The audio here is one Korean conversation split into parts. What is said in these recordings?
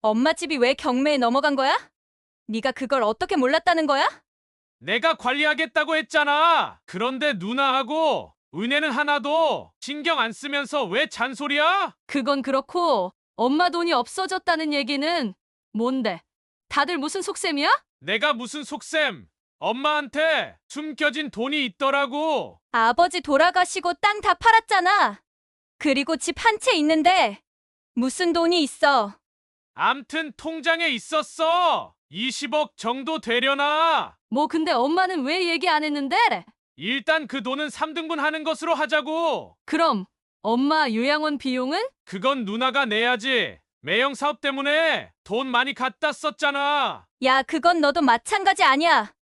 엄마 집이 왜 경매에 넘어간 거야? 네가 그걸 어떻게 몰랐다는 거야? 내가 관리하겠다고 했잖아. 그런데 누나하고 은혜는 하나도 신경 안 쓰면서 왜 잔소리야? 그건 그렇고 엄마 돈이 없어졌다는 얘기는 뭔데? 다들 무슨 속셈이야? 내가 무슨 속셈. 엄마한테 숨겨진 돈이 있더라고. 아버지 돌아가시고 땅 다 팔았잖아. 그리고 집 한 채 있는데 무슨 돈이 있어? 암튼 통장에 있었어. 20억 정도 되려나? 뭐 근데 엄마는 왜 얘기 안 했는데? 일단 그 돈은 3등분 하는 것으로 하자고. 그럼 엄마 요양원 비용은? 그건 누나가 내야지. 매형 사업 때문에 돈 많이 갖다 썼잖아. 야, 그건 너도 마찬가지 아니야.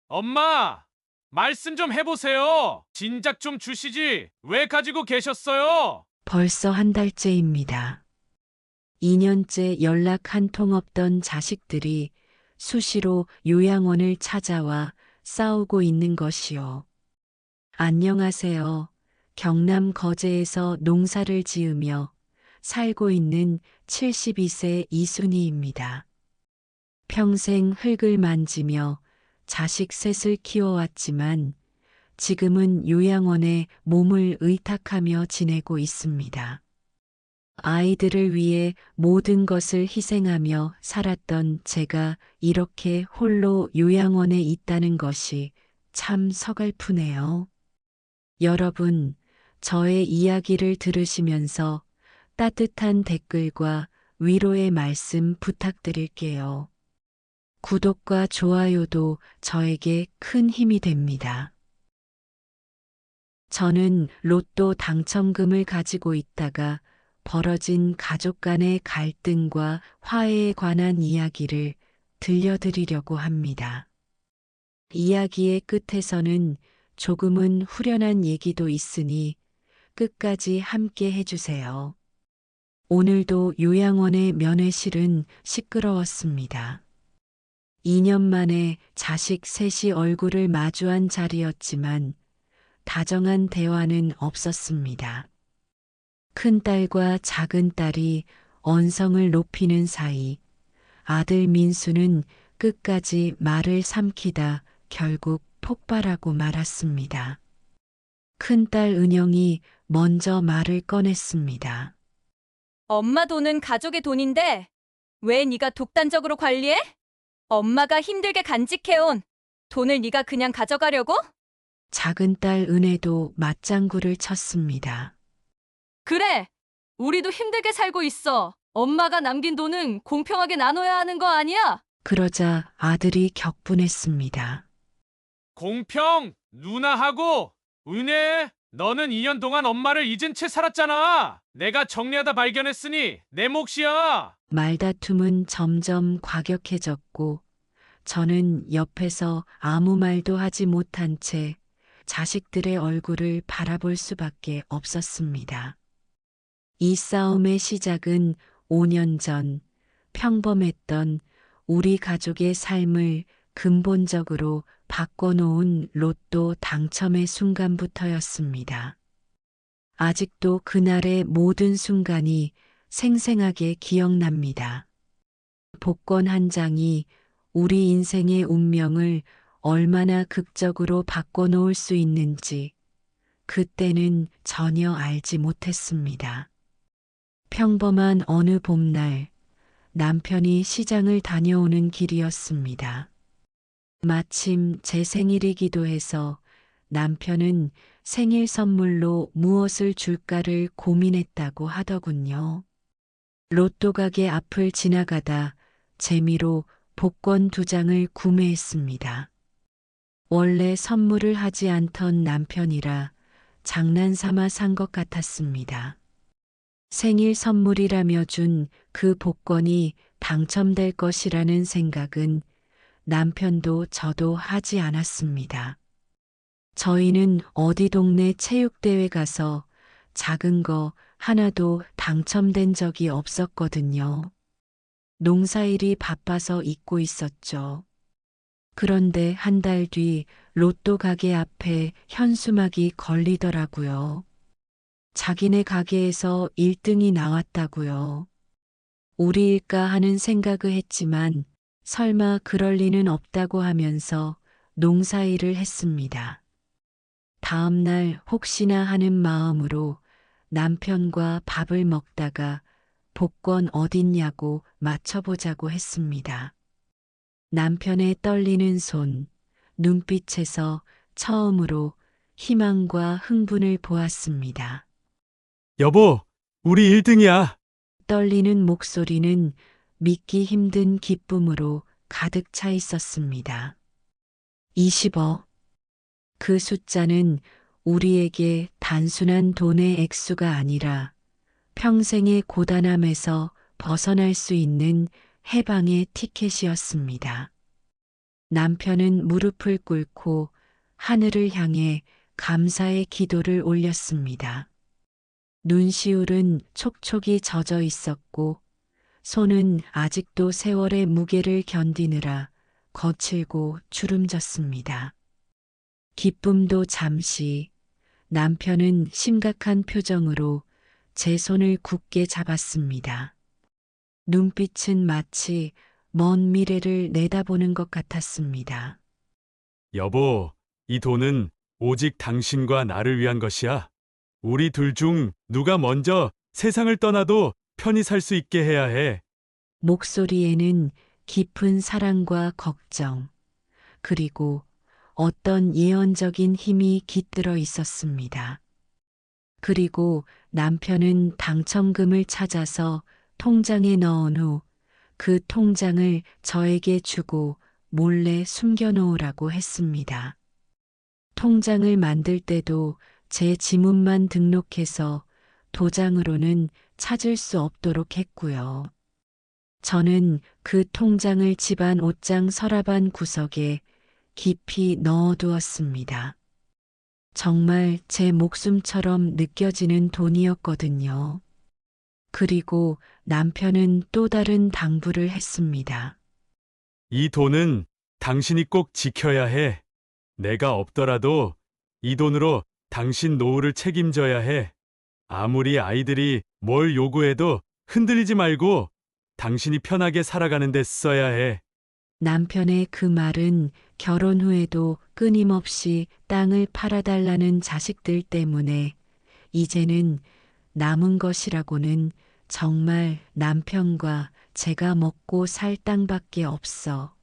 엄마, 말씀 좀 해보세요. 진작 좀 주시지. 왜 가지고 계셨어요? 벌써 한 달째입니다. 2년째 연락 한 통 없던 자식들이 수시로 요양원을 찾아와 싸우고 있는 것이요. 안녕하세요. 경남 거제에서 농사를 지으며 살고 있는 72세 이순희입니다. 평생 흙을 만지며 자식 셋을 키워왔지만 지금은 요양원에 몸을 의탁하며 지내고 있습니다. 아이들을 위해 모든 것을 희생하며 살았던 제가 이렇게 홀로 요양원에 있다는 것이 참 서글프네요. 여러분, 저의 이야기를 들으시면서 따뜻한 댓글과 위로의 말씀 부탁드릴게요. 구독과 좋아요도 저에게 큰 힘이 됩니다. 저는 로또 당첨금을 가지고 있다가 벌어진 가족 간의 갈등과 화해에 관한 이야기를 들려드리려고 합니다. 이야기의 끝에서는 조금은 후련한 얘기도 있으니 끝까지 함께 해주세요. 오늘도 요양원의 면회실은 시끄러웠습니다. 2년 만에 자식 셋이 얼굴을 마주한 자리였지만 다정한 대화는 없었습니다. 큰딸과 작은딸이 언성을 높이는 사이 아들 민수는 끝까지 말을 삼키다 결국 폭발하고 말았습니다. 큰딸 은영이 먼저 말을 꺼냈습니다. 엄마 돈은 가족의 돈인데 왜 네가 독단적으로 관리해? 엄마가 힘들게 간직해온 돈을 네가 그냥 가져가려고? 작은딸 은혜도 맞장구를 쳤습니다. 그래, 우리도 힘들게 살고 있어. 엄마가 남긴 돈은 공평하게 나눠야 하는 거 아니야? 그러자 아들이 격분했습니다. 공평, 누나하고 은혜, 너는 2년 동안 엄마를 잊은 채 살았잖아. 내가 정리하다 발견했으니 내 몫이야. 말다툼은 점점 과격해졌고 저는 옆에서 아무 말도 하지 못한 채 자식들의 얼굴을 바라볼 수밖에 없었습니다. 이 싸움의 시작은 5년 전 평범했던 우리 가족의 삶을 근본적으로 바꿔놓은 로또 당첨의 순간부터였습니다. 아직도 그날의 모든 순간이 생생하게 기억납니다. 복권 한 장이 우리 인생의 운명을 얼마나 극적으로 바꿔놓을 수 있는지 그때는 전혀 알지 못했습니다. 평범한 어느 봄날 남편이 시장을 다녀오는 길이었습니다. 마침 제 생일이기도 해서 남편은 생일 선물로 무엇을 줄까를 고민했다고 하더군요. 로또 가게 앞을 지나가다 재미로 복권 2장을 구매했습니다. 원래 선물을 하지 않던 남편이라 장난삼아 산 것 같았습니다. 생일 선물이라며 준 그 복권이 당첨될 것이라는 생각은 남편도 저도 하지 않았습니다. 저희는 어디 동네 체육대회 가서 작은 거 하나도 당첨된 적이 없었거든요. 농사일이 바빠서 잊고 있었죠. 그런데 한 달 뒤 로또 가게 앞에 현수막이 걸리더라고요. 자기네 가게에서 1등이 나왔다고요. 우리일까 하는 생각을 했지만 설마 그럴 리는 없다고 하면서 농사일을 했습니다. 다음 날 혹시나 하는 마음으로 남편과 밥을 먹다가 복권 어딨냐고 맞춰보자고 했습니다. 남편의 떨리는 손, 눈빛에서 처음으로 희망과 흥분을 보았습니다. 여보, 우리 1등이야. 떨리는 목소리는 믿기 힘든 기쁨으로 가득 차 있었습니다. 20억. 그 숫자는 우리에게 단순한 돈의 액수가 아니라 평생의 고단함에서 벗어날 수 있는 해방의 티켓이었습니다. 남편은 무릎을 꿇고 하늘을 향해 감사의 기도를 올렸습니다. 눈시울은 촉촉이 젖어 있었고 손은 아직도 세월의 무게를 견디느라 거칠고 주름졌습니다. 기쁨도 잠시, 남편은 심각한 표정으로 제 손을 굳게 잡았습니다. 눈빛은 마치 먼 미래를 내다보는 것 같았습니다. 여보, 이 돈은 오직 당신과 나를 위한 것이야. 우리 둘 중 누가 먼저 세상을 떠나도 편히 살 수 있게 해야 해. 목소리에는 깊은 사랑과 걱정, 그리고 어떤 예언적인 힘이 깃들어 있었습니다. 그리고 남편은 당첨금을 찾아서 통장에 넣은 후 그 통장을 저에게 주고 몰래 숨겨놓으라고 했습니다. 통장을 만들 때도 제 지문만 등록해서 도장으로는 찾을 수 없도록 했고요. 저는 그 통장을 집안 옷장 서랍안 구석에 깊이 넣어두었습니다. 정말 제 목숨처럼 느껴지는 돈이었거든요. 그리고 남편은 또 다른 당부를 했습니다. 이 돈은 당신이 꼭 지켜야 해. 내가 없더라도 이 돈으로 당신 노후를 책임져야 해. 아무리 아이들이 뭘 요구해도 흔들리지 말고 당신이 편하게 살아가는 데 써야 해. 남편의 그 말은 결혼 후에도 끊임없이 땅을 팔아달라는 자식들 때문에 이제는 남은 것이라고는 정말 남편과 제가 먹고 살 땅밖에 없어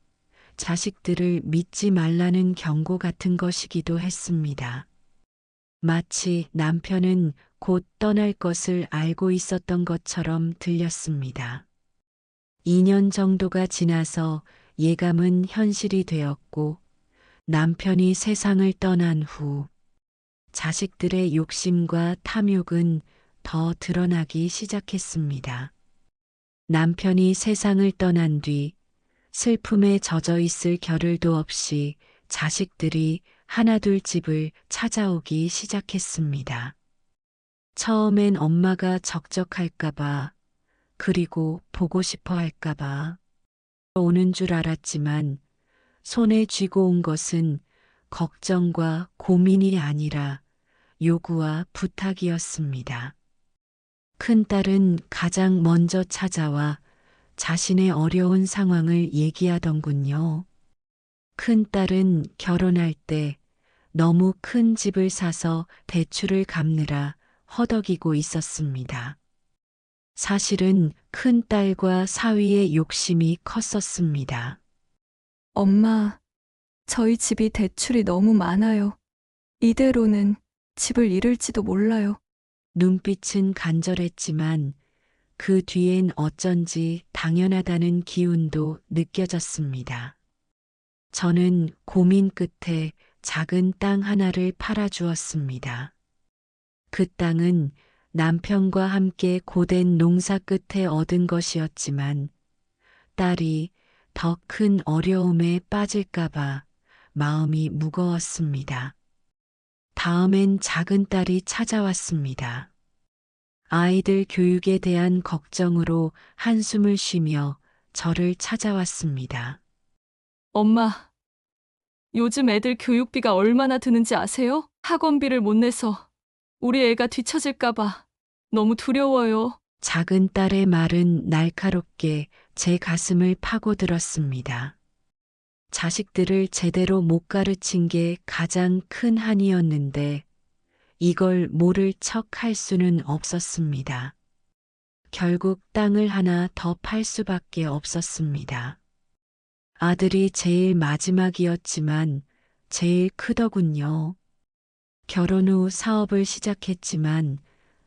자식들을 믿지 말라는 경고 같은 것이기도 했습니다. 마치 남편은 곧 떠날 것을 알고 있었던 것처럼 들렸습니다. 2년 정도가 지나서 예감은 현실이 되었고 남편이 세상을 떠난 후 자식들의 욕심과 탐욕은 더 드러나기 시작했습니다. 남편이 세상을 떠난 뒤 슬픔에 젖어 있을 겨를도 없이 자식들이 하나둘 집을 찾아오기 시작했습니다. 처음엔 엄마가 적적할까봐, 그리고 보고 싶어 할까봐 오는 줄 알았지만 손에 쥐고 온 것은 걱정과 고민이 아니라 요구와 부탁이었습니다. 큰딸은 가장 먼저 찾아와 자신의 어려운 상황을 얘기하던군요. 큰딸은 결혼할 때 너무 큰 집을 사서 대출을 갚느라 허덕이고 있었습니다. 사실은 큰딸과 사위의 욕심이 컸었습니다. 엄마, 저희 집이 대출이 너무 많아요. 이대로는 집을 잃을지도 몰라요. 눈빛은 간절했지만 그 뒤엔 어쩐지 당연하다는 기운도 느껴졌습니다. 저는 고민 끝에 작은 땅 하나를 팔아주었습니다. 그 땅은 남편과 함께 고된 농사 끝에 얻은 것이었지만 딸이 더 큰 어려움에 빠질까봐 마음이 무거웠습니다. 다음엔 작은 딸이 찾아왔습니다. 아이들 교육에 대한 걱정으로 한숨을 쉬며 저를 찾아왔습니다. 엄마, 요즘 애들 교육비가 얼마나 드는지 아세요? 학원비를 못 내서 우리 애가 뒤처질까봐 너무 두려워요. 작은 딸의 말은 날카롭게 제 가슴을 파고들었습니다. 자식들을 제대로 못 가르친 게 가장 큰 한이었는데 이걸 모를 척 할 수는 없었습니다. 결국 땅을 하나 더 팔 수밖에 없었습니다. 아들이 제일 마지막이었지만 제일 크더군요. 결혼 후 사업을 시작했지만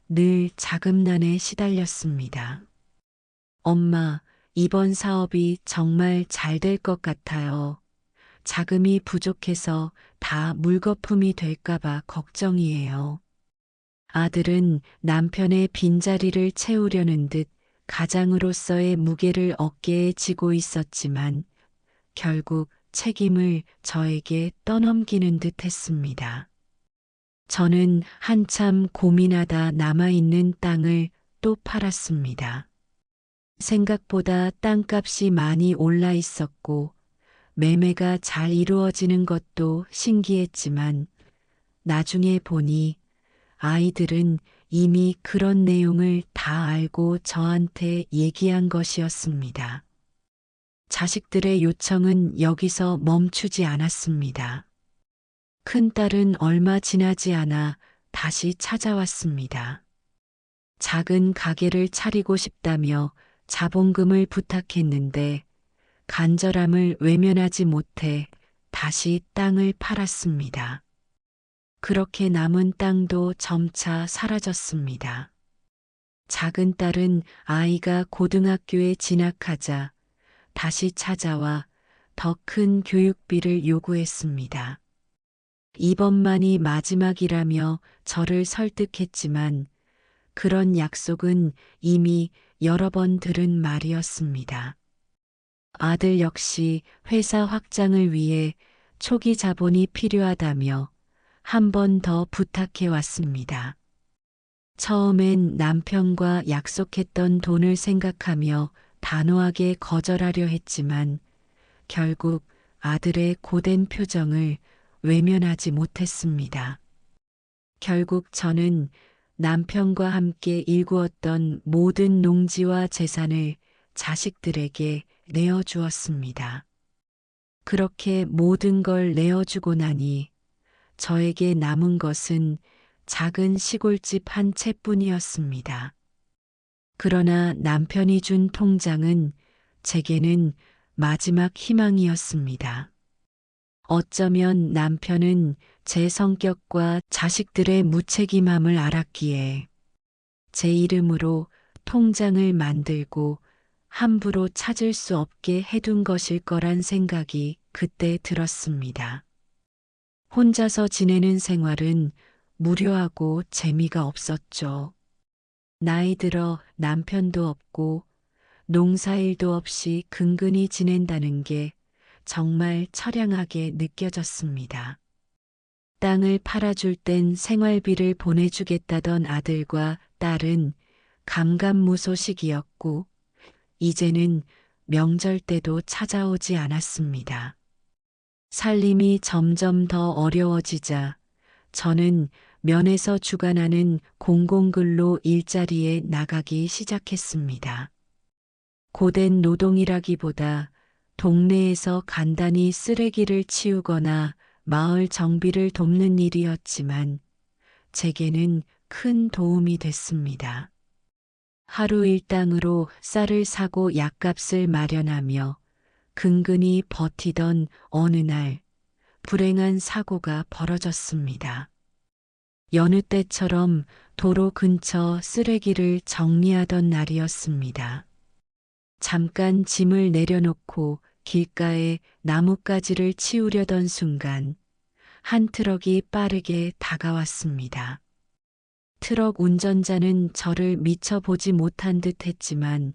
늘 자금난에 시달렸습니다. 엄마, 이번 사업이 정말 잘 될 것 같아요. 자금이 부족해서 다 물거품이 될까봐 걱정이에요. 아들은 남편의 빈자리를 채우려는 듯 가장으로서의 무게를 어깨에 지고 있었지만 결국 책임을 저에게 떠넘기는 듯 했습니다. 저는 한참 고민하다 남아있는 땅을 또 팔았습니다. 생각보다 땅값이 많이 올라 있었고 매매가 잘 이루어지는 것도 신기했지만 나중에 보니 아이들은 이미 그런 내용을 다 알고 저한테 얘기한 것이었습니다. 자식들의 요청은 여기서 멈추지 않았습니다. 큰딸은 얼마 지나지 않아 다시 찾아왔습니다. 작은 가게를 차리고 싶다며 자본금을 부탁했는데 간절함을 외면하지 못해 다시 땅을 팔았습니다. 그렇게 남은 땅도 점차 사라졌습니다. 작은 딸은 아이가 고등학교에 진학하자 다시 찾아와 더 큰 교육비를 요구했습니다. 이번만이 마지막이라며 저를 설득했지만 그런 약속은 이미 여러 번 들은 말이었습니다. 아들 역시 회사 확장을 위해 초기 자본이 필요하다며 한 번 더 부탁해 왔습니다. 처음엔 남편과 약속했던 돈을 생각하며 단호하게 거절하려 했지만 결국 아들의 고된 표정을 외면하지 못했습니다. 결국 저는 남편과 함께 일구었던 모든 농지와 재산을 자식들에게 내어주었습니다. 그렇게 모든 걸 내어주고 나니 저에게 남은 것은 작은 시골집 한 채뿐이었습니다. 그러나 남편이 준 통장은 제게는 마지막 희망이었습니다. 어쩌면 남편은 제 성격과 자식들의 무책임함을 알았기에 제 이름으로 통장을 만들고 함부로 찾을 수 없게 해둔 것일 거란 생각이 그때 들었습니다. 혼자서 지내는 생활은 무료하고 재미가 없었죠. 나이 들어 남편도 없고 농사일도 없이 근근히 지낸다는 게 정말 처량하게 느껴졌습니다. 땅을 팔아줄 땐 생활비를 보내주겠다던 아들과 딸은 감감무소식이었고 이제는 명절 때도 찾아오지 않았습니다. 살림이 점점 더 어려워지자 저는 면에서 주관하는 공공근로 일자리에 나가기 시작했습니다. 고된 노동이라기보다 동네에서 간단히 쓰레기를 치우거나 마을 정비를 돕는 일이었지만 제게는 큰 도움이 됐습니다. 하루 일당으로 쌀을 사고 약값을 마련하며 근근히 버티던 어느 날 불행한 사고가 벌어졌습니다. 여느 때처럼 도로 근처 쓰레기를 정리하던 날이었습니다. 잠깐 짐을 내려놓고 길가에 나뭇가지를 치우려던 순간 한 트럭이 빠르게 다가왔습니다. 트럭 운전자는 저를 미처 보지 못한 듯 했지만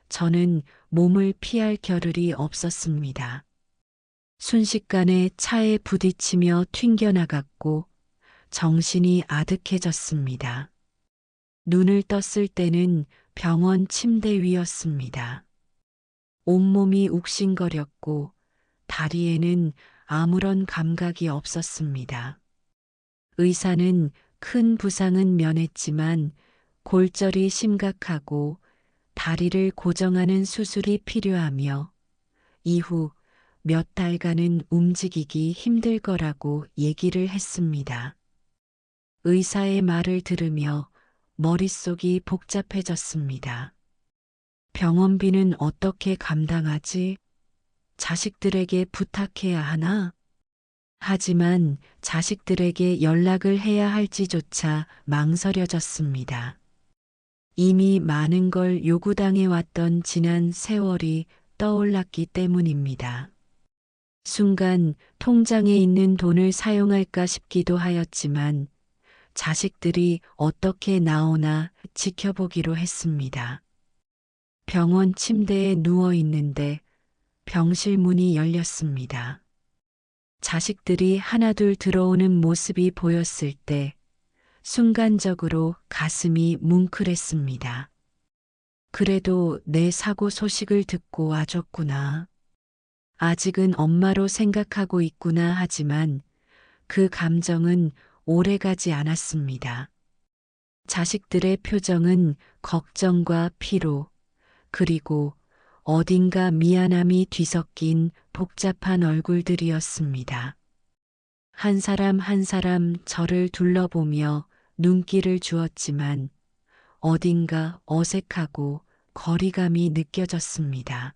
저는 몸을 피할 겨를이 없었습니다. 순식간에 차에 부딪히며 튕겨나갔고 정신이 아득해졌습니다. 눈을 떴을 때는 병원 침대 위였습니다. 온몸이 욱신거렸고 다리에는 아무런 감각이 없었습니다. 의사는 큰 부상은 면했지만 골절이 심각하고 다리를 고정하는 수술이 필요하며 이후 몇 달간은 움직이기 힘들 거라고 얘기를 했습니다. 의사의 말을 들으며 머릿속이 복잡해졌습니다. 병원비는 어떻게 감당하지? 자식들에게 부탁해야 하나? 하지만 자식들에게 연락을 해야 할지조차 망설여졌습니다. 이미 많은 걸 요구당해 왔던 지난 세월이 떠올랐기 때문입니다. 순간 통장에 있는 돈을 사용할까 싶기도 하였지만 자식들이 어떻게 나오나 지켜보기로 했습니다. 병원 침대에 누워 있는데 병실 문이 열렸습니다. 자식들이 하나둘 들어오는 모습이 보였을 때 순간적으로 가슴이 뭉클했습니다. 그래도 내 사고 소식을 듣고 와줬구나. 아직은 엄마로 생각하고 있구나 하지만 그 감정은 오래가지 않았습니다. 자식들의 표정은 걱정과 피로, 그리고 어딘가 미안함이 뒤섞인 복잡한 얼굴들이었습니다. 한 사람 한 사람 저를 둘러보며 눈길을 주었지만 어딘가 어색하고 거리감이 느껴졌습니다.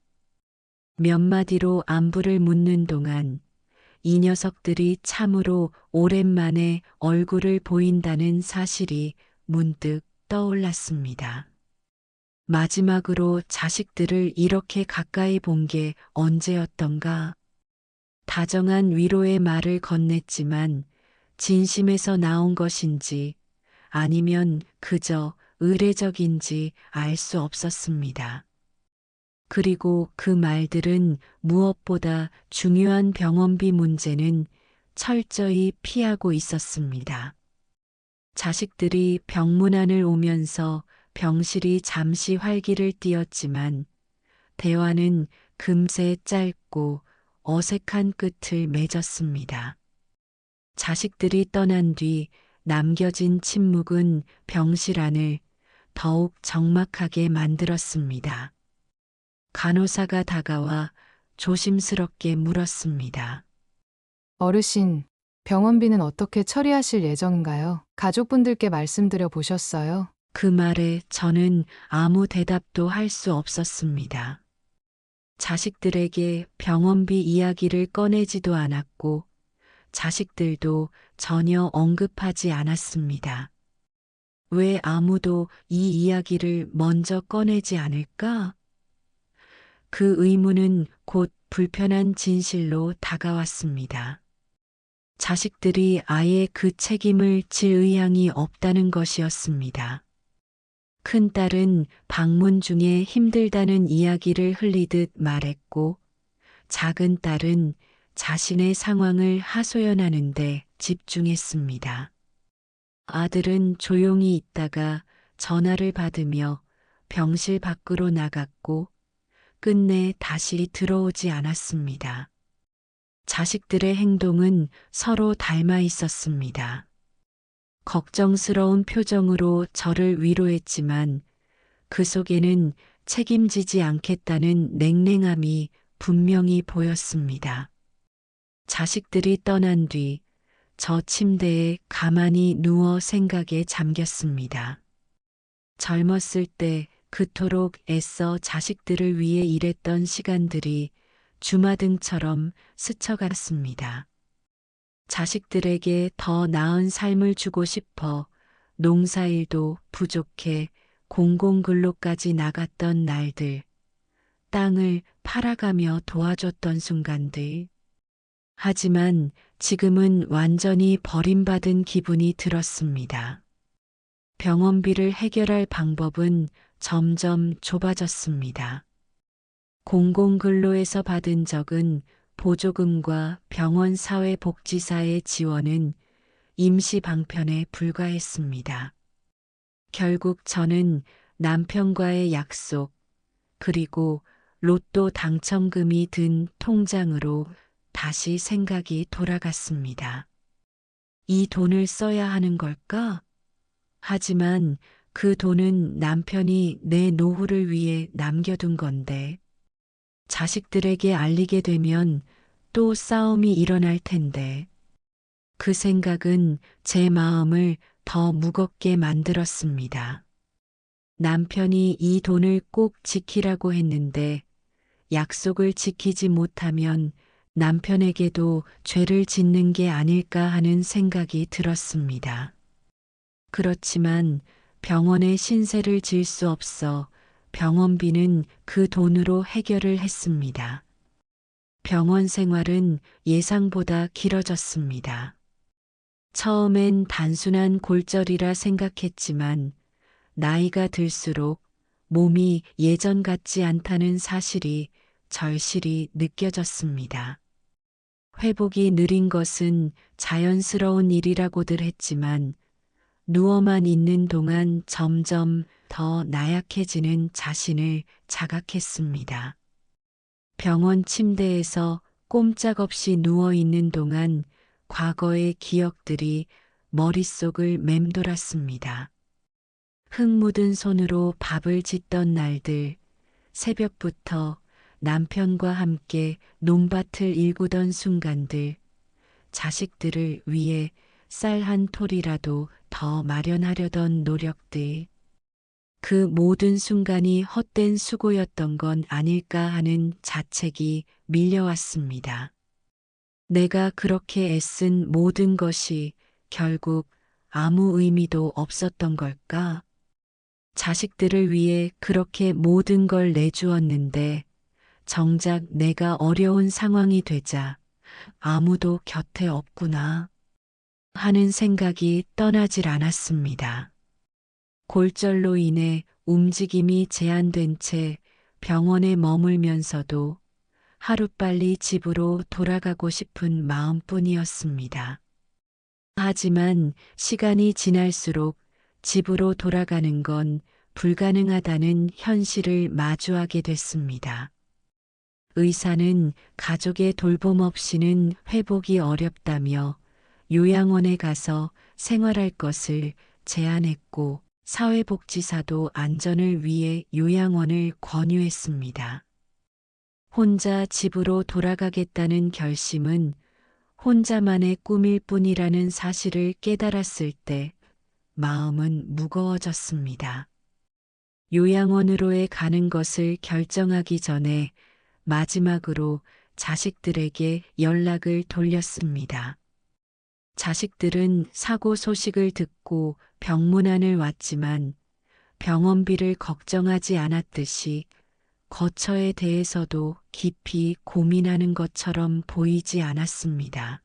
몇 마디로 안부를 묻는 동안 이 녀석들이 참으로 오랜만에 얼굴을 보인다는 사실이 문득 떠올랐습니다. 마지막으로 자식들을 이렇게 가까이 본 게 언제였던가? 다정한 위로의 말을 건넸지만 진심에서 나온 것인지 아니면 그저 의례적인지 알 수 없었습니다. 그리고 그 말들은 무엇보다 중요한 병원비 문제는 철저히 피하고 있었습니다. 자식들이 병문안을 오면서 병실이 잠시 활기를 띠었지만 대화는 금세 짧고 어색한 끝을 맺었습니다. 자식들이 떠난 뒤 남겨진 침묵은 병실 안을 더욱 적막하게 만들었습니다. 간호사가 다가와 조심스럽게 물었습니다. 어르신, 병원비는 어떻게 처리하실 예정인가요? 가족분들께 말씀드려 보셨어요? 그 말에 저는 아무 대답도 할 수 없었습니다. 자식들에게 병원비 이야기를 꺼내지도 않았고 자식들도 전혀 언급하지 않았습니다. 왜 아무도 이 이야기를 먼저 꺼내지 않을까? 그 의문은 곧 불편한 진실로 다가왔습니다. 자식들이 아예 그 책임을 질 의향이 없다는 것이었습니다. 큰딸은 방문 중에 힘들다는 이야기를 흘리듯 말했고, 작은 딸은 자신의 상황을 하소연하는 데 집중했습니다. 아들은 조용히 있다가 전화를 받으며 병실 밖으로 나갔고, 끝내 다시 들어오지 않았습니다. 자식들의 행동은 서로 닮아 있었습니다. 걱정스러운 표정으로 저를 위로했지만 그 속에는 책임지지 않겠다는 냉랭함이 분명히 보였습니다. 자식들이 떠난 뒤 저 침대에 가만히 누워 생각에 잠겼습니다. 젊었을 때 그토록 애써 자식들을 위해 일했던 시간들이 주마등처럼 스쳐갔습니다. 자식들에게 더 나은 삶을 주고 싶어 농사일도 부족해 공공근로까지 나갔던 날들, 땅을 팔아가며 도와줬던 순간들. 하지만 지금은 완전히 버림받은 기분이 들었습니다. 병원비를 해결할 방법은 점점 좁아졌습니다. 공공근로에서 받은 적은 보조금과 병원 사회복지사의 지원은 임시 방편에 불과했습니다. 결국 저는 남편과의 약속, 그리고 로또 당첨금이 든 통장으로 다시 생각이 돌아갔습니다. 이 돈을 써야 하는 걸까? 하지만 그 돈은 남편이 내 노후를 위해 남겨둔 건데, 자식들에게 알리게 되면 또 싸움이 일어날 텐데, 그 생각은 제 마음을 더 무겁게 만들었습니다. 남편이 이 돈을 꼭 지키라고 했는데, 약속을 지키지 못하면 남편에게도 죄를 짓는 게 아닐까 하는 생각이 들었습니다. 그렇지만 병원에 신세를 질 수 없어 병원비는 그 돈으로 해결을 했습니다. 병원 생활은 예상보다 길어졌습니다. 처음엔 단순한 골절이라 생각했지만 나이가 들수록 몸이 예전 같지 않다는 사실이 절실히 느껴졌습니다. 회복이 느린 것은 자연스러운 일이라고들 했지만 누워만 있는 동안 점점 더 나약해지는 자신을 자각했습니다. 병원 침대에서 꼼짝없이 누워 있는 동안 과거의 기억들이 머릿속을 맴돌았습니다. 흙 묻은 손으로 밥을 짓던 날들, 새벽부터 남편과 함께 논밭을 일구던 순간들, 자식들을 위해 쌀 한 톨이라도 더 마련하려던 노력들, 그 모든 순간이 헛된 수고였던 건 아닐까 하는 자책이 밀려왔습니다. 내가 그렇게 애쓴 모든 것이 결국 아무 의미도 없었던 걸까? 자식들을 위해 그렇게 모든 걸 내주었는데 정작 내가 어려운 상황이 되자 아무도 곁에 없구나 하는 생각이 떠나질 않았습니다. 골절로 인해 움직임이 제한된 채 병원에 머물면서도 하루빨리 집으로 돌아가고 싶은 마음뿐이었습니다. 하지만 시간이 지날수록 집으로 돌아가는 건 불가능하다는 현실을 마주하게 됐습니다. 의사는 가족의 돌봄 없이는 회복이 어렵다며 요양원에 가서 생활할 것을 제안했고 사회복지사도 안전을 위해 요양원을 권유했습니다. 혼자 집으로 돌아가겠다는 결심은 혼자만의 꿈일 뿐이라는 사실을 깨달았을 때 마음은 무거워졌습니다. 요양원으로의 가는 것을 결정하기 전에 마지막으로 자식들에게 연락을 돌렸습니다. 자식들은 사고 소식을 듣고 병문안을 왔지만 병원비를 걱정하지 않았듯이 거처에 대해서도 깊이 고민하는 것처럼 보이지 않았습니다.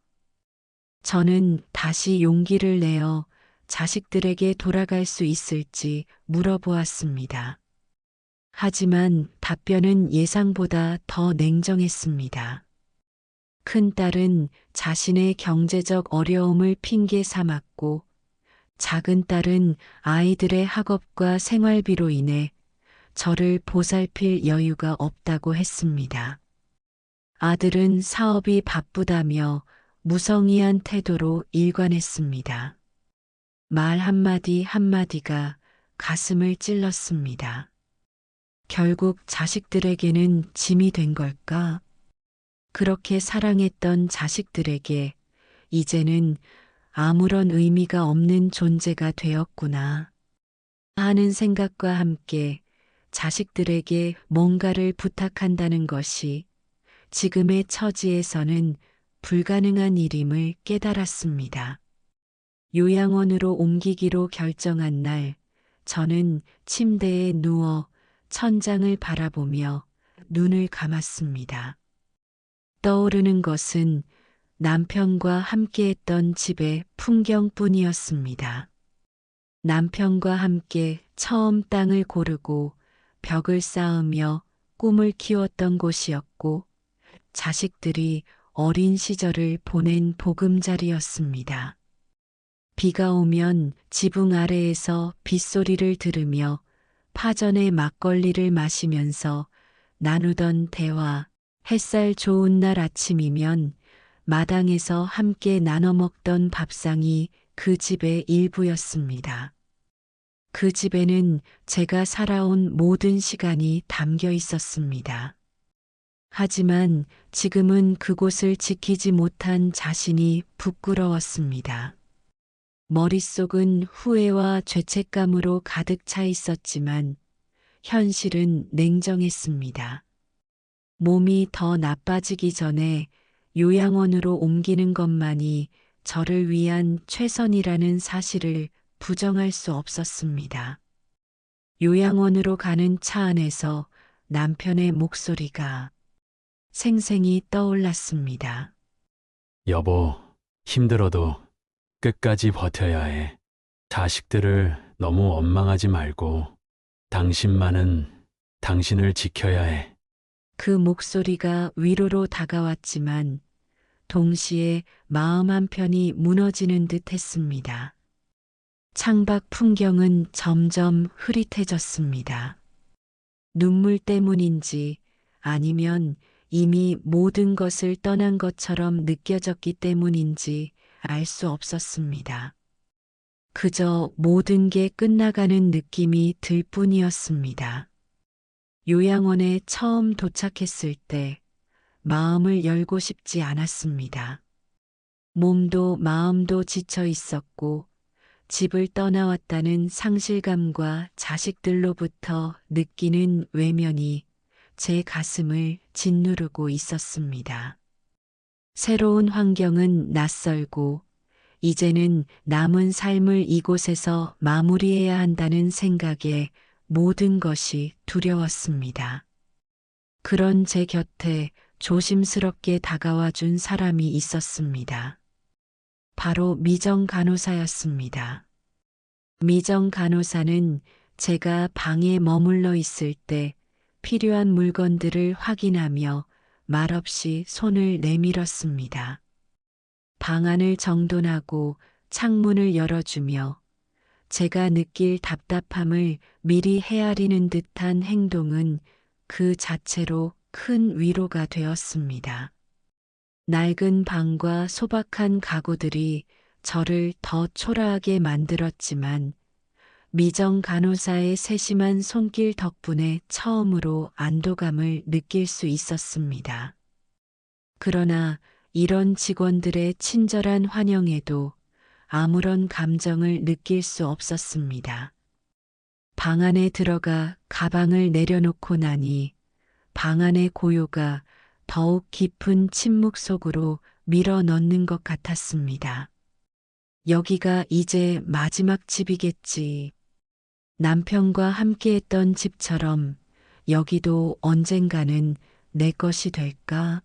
저는 다시 용기를 내어 자식들에게 돌아갈 수 있을지 물어보았습니다. 하지만 답변은 예상보다 더 냉정했습니다. 큰딸은 자신의 경제적 어려움을 핑계 삼았고 작은 딸은 아이들의 학업과 생활비로 인해 저를 보살필 여유가 없다고 했습니다. 아들은 사업이 바쁘다며 무성의한 태도로 일관했습니다. 말 한마디 한마디가 가슴을 찔렀습니다. 결국 자식들에게는 짐이 된 걸까? 그렇게 사랑했던 자식들에게 이제는 아무런 의미가 없는 존재가 되었구나 하는 생각과 함께 자식들에게 뭔가를 부탁한다는 것이 지금의 처지에서는 불가능한 일임을 깨달았습니다. 요양원으로 옮기기로 결정한 날, 저는 침대에 누워 천장을 바라보며 눈을 감았습니다. 떠오르는 것은 남편과 함께했던 집의 풍경뿐이었습니다. 남편과 함께 처음 땅을 고르고 벽을 쌓으며 꿈을 키웠던 곳이었고 자식들이 어린 시절을 보낸 보금자리였습니다. 비가 오면 지붕 아래에서 빗소리를 들으며 파전의 막걸리를 마시면서 나누던 대화, 햇살 좋은 날 아침이면 마당에서 함께 나눠 먹던 밥상이 그 집의 일부였습니다. 그 집에는 제가 살아온 모든 시간이 담겨 있었습니다. 하지만 지금은 그곳을 지키지 못한 자신이 부끄러웠습니다. 머릿속은 후회와 죄책감으로 가득 차 있었지만 현실은 냉정했습니다. 몸이 더 나빠지기 전에 요양원으로 옮기는 것만이 저를 위한 최선이라는 사실을 부정할 수 없었습니다. 요양원으로 가는 차 안에서 남편의 목소리가 생생히 떠올랐습니다. 여보, 힘들어도 끝까지 버텨야 해. 자식들을 너무 원망하지 말고 당신만은 당신을 지켜야 해. 그 목소리가 위로로 다가왔지만 동시에 마음 한편이 무너지는 듯 했습니다. 창밖 풍경은 점점 흐릿해졌습니다. 눈물 때문인지 아니면 이미 모든 것을 떠난 것처럼 느껴졌기 때문인지 알 수 없었습니다. 그저 모든 게 끝나가는 느낌이 들 뿐이었습니다. 요양원에 처음 도착했을 때 마음을 열고 싶지 않았습니다. 몸도 마음도 지쳐 있었고 집을 떠나왔다는 상실감과 자식들로부터 느끼는 외면이 제 가슴을 짓누르고 있었습니다. 새로운 환경은 낯설고 이제는 남은 삶을 이곳에서 마무리해야 한다는 생각에 모든 것이 두려웠습니다. 그런 제 곁에 조심스럽게 다가와 준 사람이 있었습니다. 바로 미정 간호사였습니다. 미정 간호사는 제가 방에 머물러 있을 때 필요한 물건들을 확인하며 말없이 손을 내밀었습니다. 방안을 정돈하고 창문을 열어주며 제가 느낄 답답함을 미리 헤아리는 듯한 행동은 그 자체로 큰 위로가 되었습니다. 낡은 방과 소박한 가구들이 저를 더 초라하게 만들었지만 미정 간호사의 세심한 손길 덕분에 처음으로 안도감을 느낄 수 있었습니다. 그러나 이런 직원들의 친절한 환영에도 아무런 감정을 느낄 수 없었습니다. 방 안에 들어가 가방을 내려놓고 나니 방 안의 고요가 더욱 깊은 침묵 속으로 밀어 넣는 것 같았습니다. 여기가 이제 마지막 집이겠지. 남편과 함께했던 집처럼 여기도 언젠가는 내 것이 될까?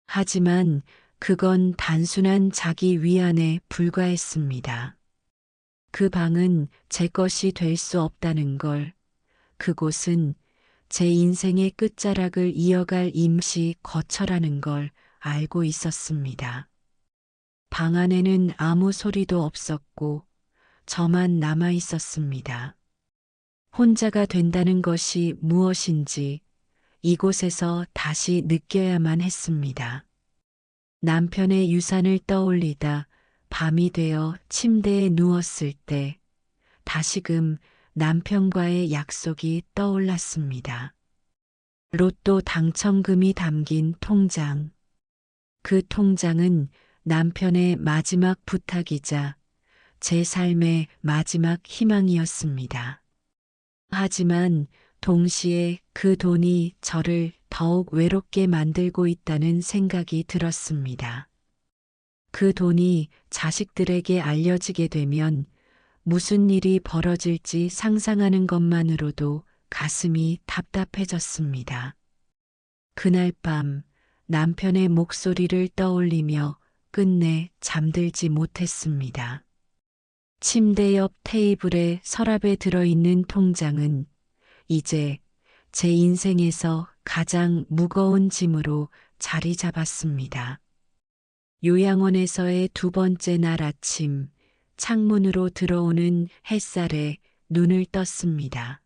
하지만 그건 단순한 자기 위안에 불과했습니다. 그 방은 제 것이 될 수 없다는 걸, 그곳은 제 인생의 끝자락을 이어갈 임시 거처라는 걸 알고 있었습니다. 방 안에는 아무 소리도 없었고 저만 남아 있었습니다. 혼자가 된다는 것이 무엇인지 이곳에서 다시 느껴야만 했습니다. 남편의 유산을 떠올리다 밤이 되어 침대에 누웠을 때 다시금 남편과의 약속이 떠올랐습니다. 로또 당첨금이 담긴 통장. 그 통장은 남편의 마지막 부탁이자 제 삶의 마지막 희망이었습니다. 하지만 동시에 그 돈이 저를 더욱 외롭게 만들고 있다는 생각이 들었습니다. 그 돈이 자식들에게 알려지게 되면 무슨 일이 벌어질지 상상하는 것만으로도 가슴이 답답해졌습니다. 그날 밤 남편의 목소리를 떠올리며 끝내 잠들지 못했습니다. 침대 옆 테이블에 서랍에 들어있는 통장은 이제 제 인생에서 가장 무거운 짐으로 자리 잡았습니다. 요양원에서의 두 번째 날 아침, 창문으로 들어오는 햇살에 눈을 떴습니다.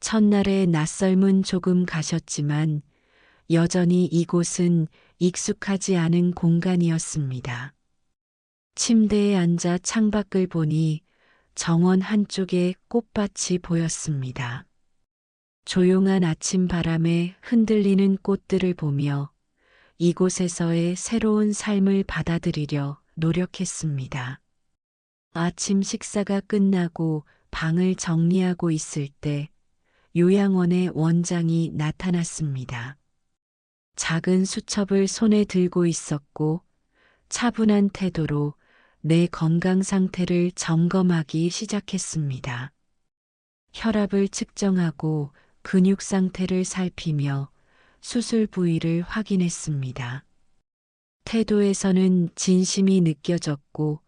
첫날의 낯설음은 조금 가셨지만 여전히 이곳은 익숙하지 않은 공간이었습니다. 침대에 앉아 창밖을 보니 정원 한쪽에 꽃밭이 보였습니다. 조용한 아침 바람에 흔들리는 꽃들을 보며 이곳에서의 새로운 삶을 받아들이려 노력했습니다. 아침 식사가 끝나고 방을 정리하고 있을 때 요양원의 원장이 나타났습니다. 작은 수첩을 손에 들고 있었고 차분한 태도로 내 건강 상태를 점검하기 시작했습니다. 혈압을 측정하고 근육 상태를 살피며 수술 부위를 확인했습니다. 태도에서는 진심이 느껴졌고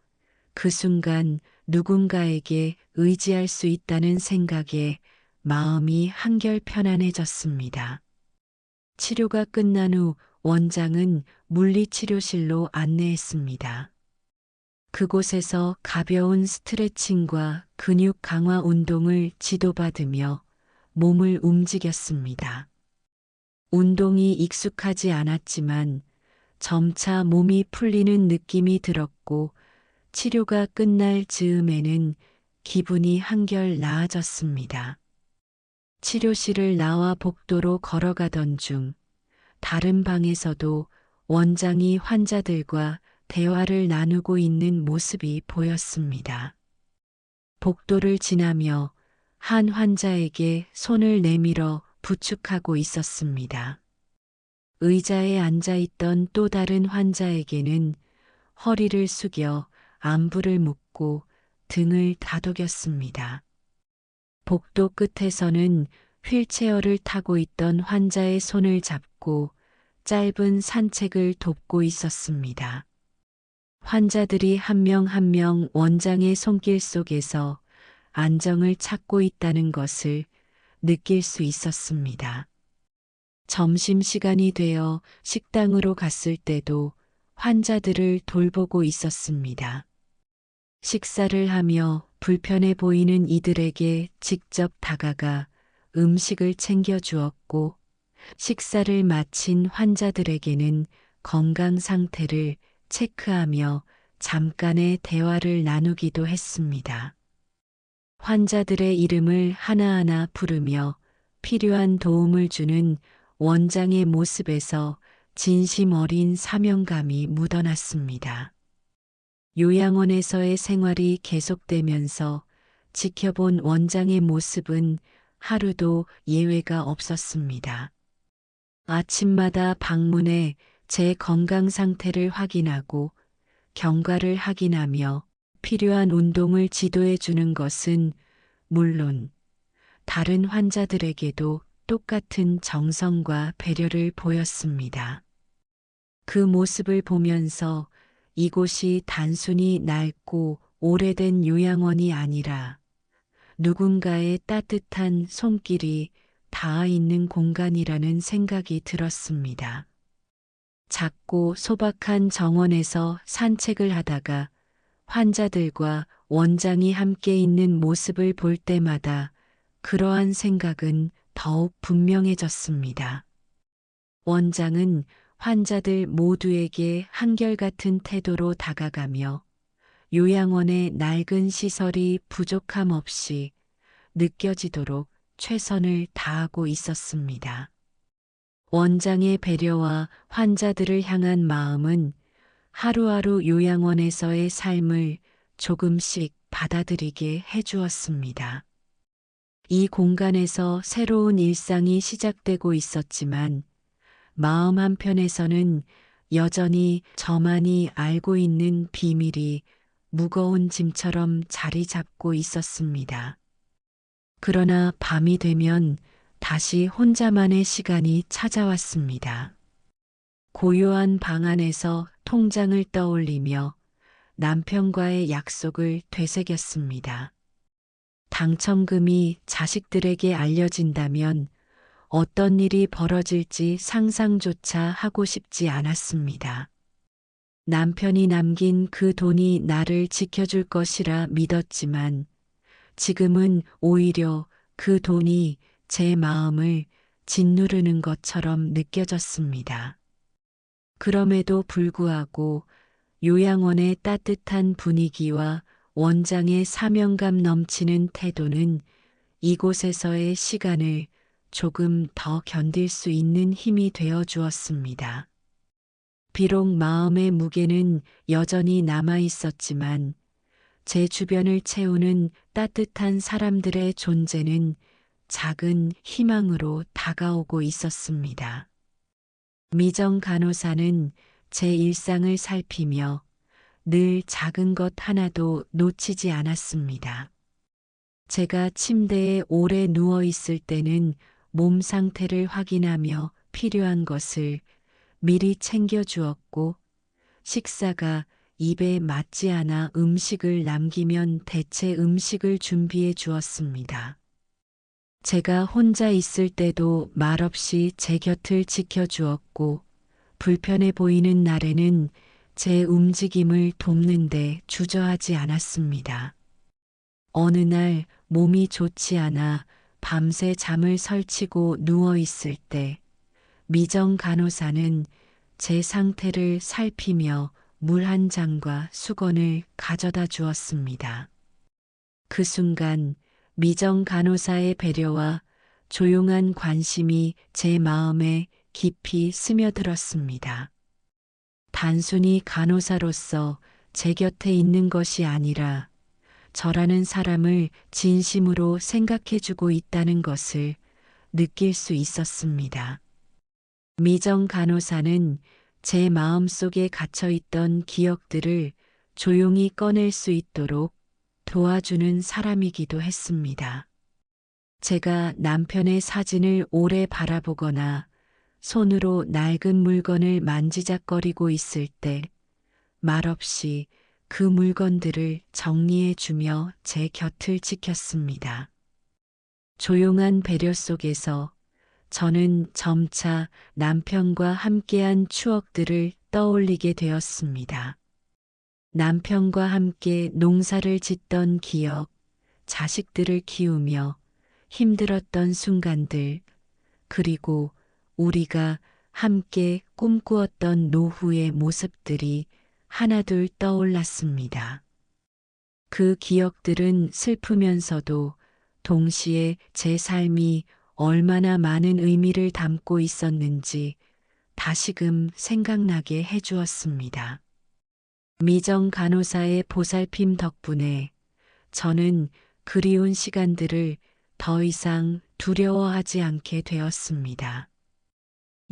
그 순간 누군가에게 의지할 수 있다는 생각에 마음이 한결 편안해졌습니다. 치료가 끝난 후 원장은 물리치료실로 안내했습니다. 그곳에서 가벼운 스트레칭과 근육 강화 운동을 지도받으며 몸을 움직였습니다. 운동이 익숙하지 않았지만 점차 몸이 풀리는 느낌이 들었고 치료가 끝날 즈음에는 기분이 한결 나아졌습니다. 치료실을 나와 복도로 걸어가던 중 다른 방에서도 원장이 환자들과 대화를 나누고 있는 모습이 보였습니다. 복도를 지나며 한 환자에게 손을 내밀어 부축하고 있었습니다. 의자에 앉아있던 또 다른 환자에게는 허리를 숙여 안부를 묻고 등을 다독였습니다. 복도 끝에서는 휠체어를 타고 있던 환자의 손을 잡고 짧은 산책을 돕고 있었습니다. 환자들이 한 명 한 명 원장의 손길 속에서 안정을 찾고 있다는 것을 느낄 수 있었습니다. 점심시간이 되어 식당으로 갔을 때도 환자들을 돌보고 있었습니다. 식사를 하며 불편해 보이는 이들에게 직접 다가가 음식을 챙겨 주었고 식사를 마친 환자들에게는 건강 상태를 체크하며 잠깐의 대화를 나누기도 했습니다. 환자들의 이름을 하나하나 부르며 필요한 도움을 주는 원장의 모습에서 진심 어린 사명감이 묻어났습니다. 요양원에서의 생활이 계속되면서 지켜본 원장의 모습은 하루도 예외가 없었습니다. 아침마다 방문해 제 건강 상태를 확인하고 경과를 확인하며 필요한 운동을 지도해 주는 것은 물론 다른 환자들에게도 똑같은 정성과 배려를 보였습니다. 그 모습을 보면서 이곳이 단순히 낡고 오래된 요양원이 아니라 누군가의 따뜻한 손길이 닿아 있는 공간이라는 생각이 들었습니다. 작고 소박한 정원에서 산책을 하다가 환자들과 원장이 함께 있는 모습을 볼 때마다 그러한 생각은 더욱 분명해졌습니다. 원장은 환자들 모두에게 한결같은 태도로 다가가며 요양원의 낡은 시설이 부족함 없이 느껴지도록 최선을 다하고 있었습니다. 원장의 배려와 환자들을 향한 마음은 하루하루 요양원에서의 삶을 조금씩 받아들이게 해주었습니다. 이 공간에서 새로운 일상이 시작되고 있었지만 마음 한편에서는 여전히 저만이 알고 있는 비밀이 무거운 짐처럼 자리 잡고 있었습니다. 그러나 밤이 되면 다시 혼자만의 시간이 찾아왔습니다. 고요한 방 안에서 통장을 떠올리며 남편과의 약속을 되새겼습니다. 당첨금이 자식들에게 알려진다면 어떤 일이 벌어질지 상상조차 하고 싶지 않았습니다. 남편이 남긴 그 돈이 나를 지켜줄 것이라 믿었지만 지금은 오히려 그 돈이 제 마음을 짓누르는 것처럼 느껴졌습니다. 그럼에도 불구하고 요양원의 따뜻한 분위기와 원장의 사명감 넘치는 태도는 이곳에서의 시간을 조금 더 견딜 수 있는 힘이 되어 주었습니다. 비록 마음의 무게는 여전히 남아 있었지만 제 주변을 채우는 따뜻한 사람들의 존재는 작은 희망으로 다가오고 있었습니다. 미정 간호사는 제 일상을 살피며 늘 작은 것 하나도 놓치지 않았습니다. 제가 침대에 오래 누워 있을 때는 몸 상태를 확인하며 필요한 것을 미리 챙겨 주었고, 식사가 입에 맞지 않아 음식을 남기면 대체 음식을 준비해 주었습니다. 제가 혼자 있을 때도 말없이 제 곁을 지켜주었고, 불편해 보이는 날에는 제 움직임을 돕는데 주저하지 않았습니다. 어느 날 몸이 좋지 않아 밤새 잠을 설치고 누워 있을 때 미정 간호사는 제 상태를 살피며 물 한 잔과 수건을 가져다 주었습니다. 그 순간 미정 간호사의 배려와 조용한 관심이 제 마음에 깊이 스며들었습니다. 단순히 간호사로서 제 곁에 있는 것이 아니라 저라는 사람을 진심으로 생각해주고 있다는 것을 느낄 수 있었습니다. 미정 간호사는 제 마음속에 갇혀있던 기억들을 조용히 꺼낼 수 있도록 도와주는 사람이기도 했습니다. 제가 남편의 사진을 오래 바라보거나 손으로 낡은 물건을 만지작거리고 있을 때 말없이 그 물건들을 정리해주며 제 곁을 지켰습니다. 조용한 배려 속에서 저는 점차 남편과 함께한 추억들을 떠올리게 되었습니다. 남편과 함께 농사를 짓던 기억, 자식들을 키우며 힘들었던 순간들, 그리고 우리가 함께 꿈꾸었던 노후의 모습들이 하나둘 떠올랐습니다. 그 기억들은 슬프면서도 동시에 제 삶이 얼마나 많은 의미를 담고 있었는지 다시금 생각나게 해주었습니다. 미정 간호사의 보살핌 덕분에 저는 그리운 시간들을 더 이상 두려워하지 않게 되었습니다.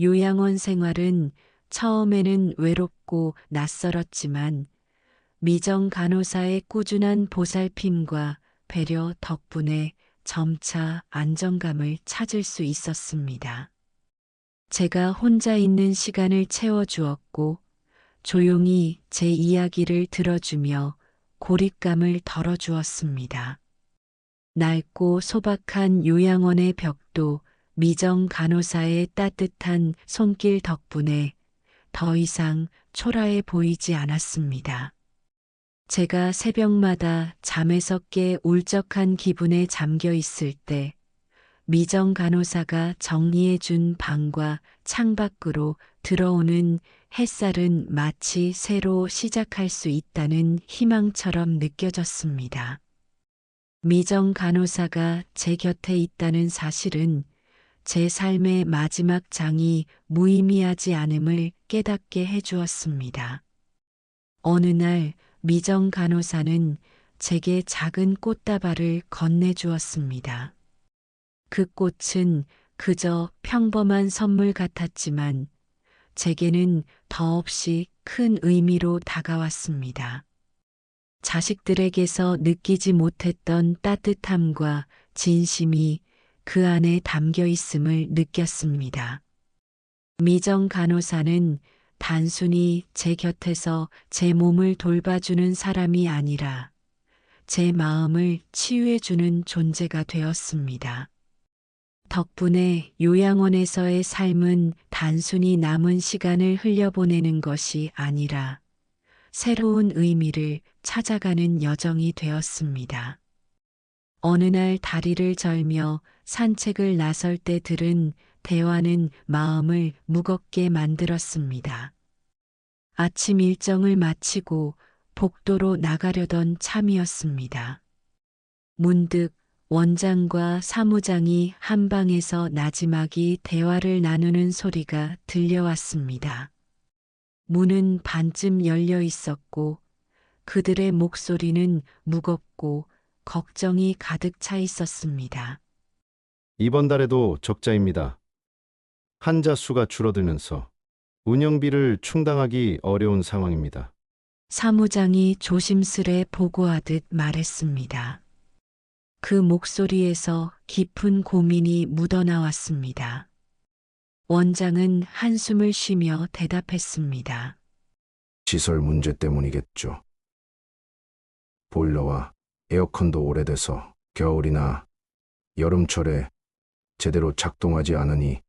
요양원 생활은 처음에는 외롭고 낯설었지만 미정 간호사의 꾸준한 보살핌과 배려 덕분에 점차 안정감을 찾을 수 있었습니다. 제가 혼자 있는 시간을 채워주었고 조용히 제 이야기를 들어주며 고립감을 덜어주었습니다. 낡고 소박한 요양원의 벽도 미정 간호사의 따뜻한 손길 덕분에 더 이상 초라해 보이지 않았습니다. 제가 새벽마다 잠에서 깨 울적한 기분에 잠겨 있을 때 미정 간호사가 정리해준 방과 창밖으로 들어오는 햇살은 마치 새로 시작할 수 있다는 희망처럼 느껴졌습니다. 미정 간호사가 제 곁에 있다는 사실은 제 삶의 마지막 장이 무의미하지 않음을 깨닫게 해주었습니다. 어느 날 미정 간호사는 제게 작은 꽃다발을 건네주었습니다. 그 꽃은 그저 평범한 선물 같았지만 제게는 더없이 큰 의미로 다가왔습니다. 자식들에게서 느끼지 못했던 따뜻함과 진심이 그 안에 담겨 있음을 느꼈습니다. 미정 간호사는 단순히 제 곁에서 제 몸을 돌봐주는 사람이 아니라 제 마음을 치유해주는 존재가 되었습니다. 덕분에 요양원에서의 삶은 단순히 남은 시간을 흘려보내는 것이 아니라 새로운 의미를 찾아가는 여정이 되었습니다. 어느 날 다리를 절며 산책을 나설 때 들은 대화는 마음을 무겁게 만들었습니다. 아침 일정을 마치고 복도로 나가려던 참이었습니다. 문득 원장과 사무장이 한방에서 나지막이 대화를 나누는 소리가 들려왔습니다. 문은 반쯤 열려 있었고 그들의 목소리는 무겁고 걱정이 가득 차 있었습니다. 이번 달에도 적자입니다. 환자 수가 줄어들면서 운영비를 충당하기 어려운 상황입니다. 사무장이 조심스레 보고하듯 말했습니다. 그 목소리에서 깊은 고민이 묻어나왔습니다. 원장은 한숨을 쉬며 대답했습니다. 시설 문제 때문이겠죠. 보일러와 에어컨도 오래돼서 겨울이나 여름철에 제대로 작동하지 않으니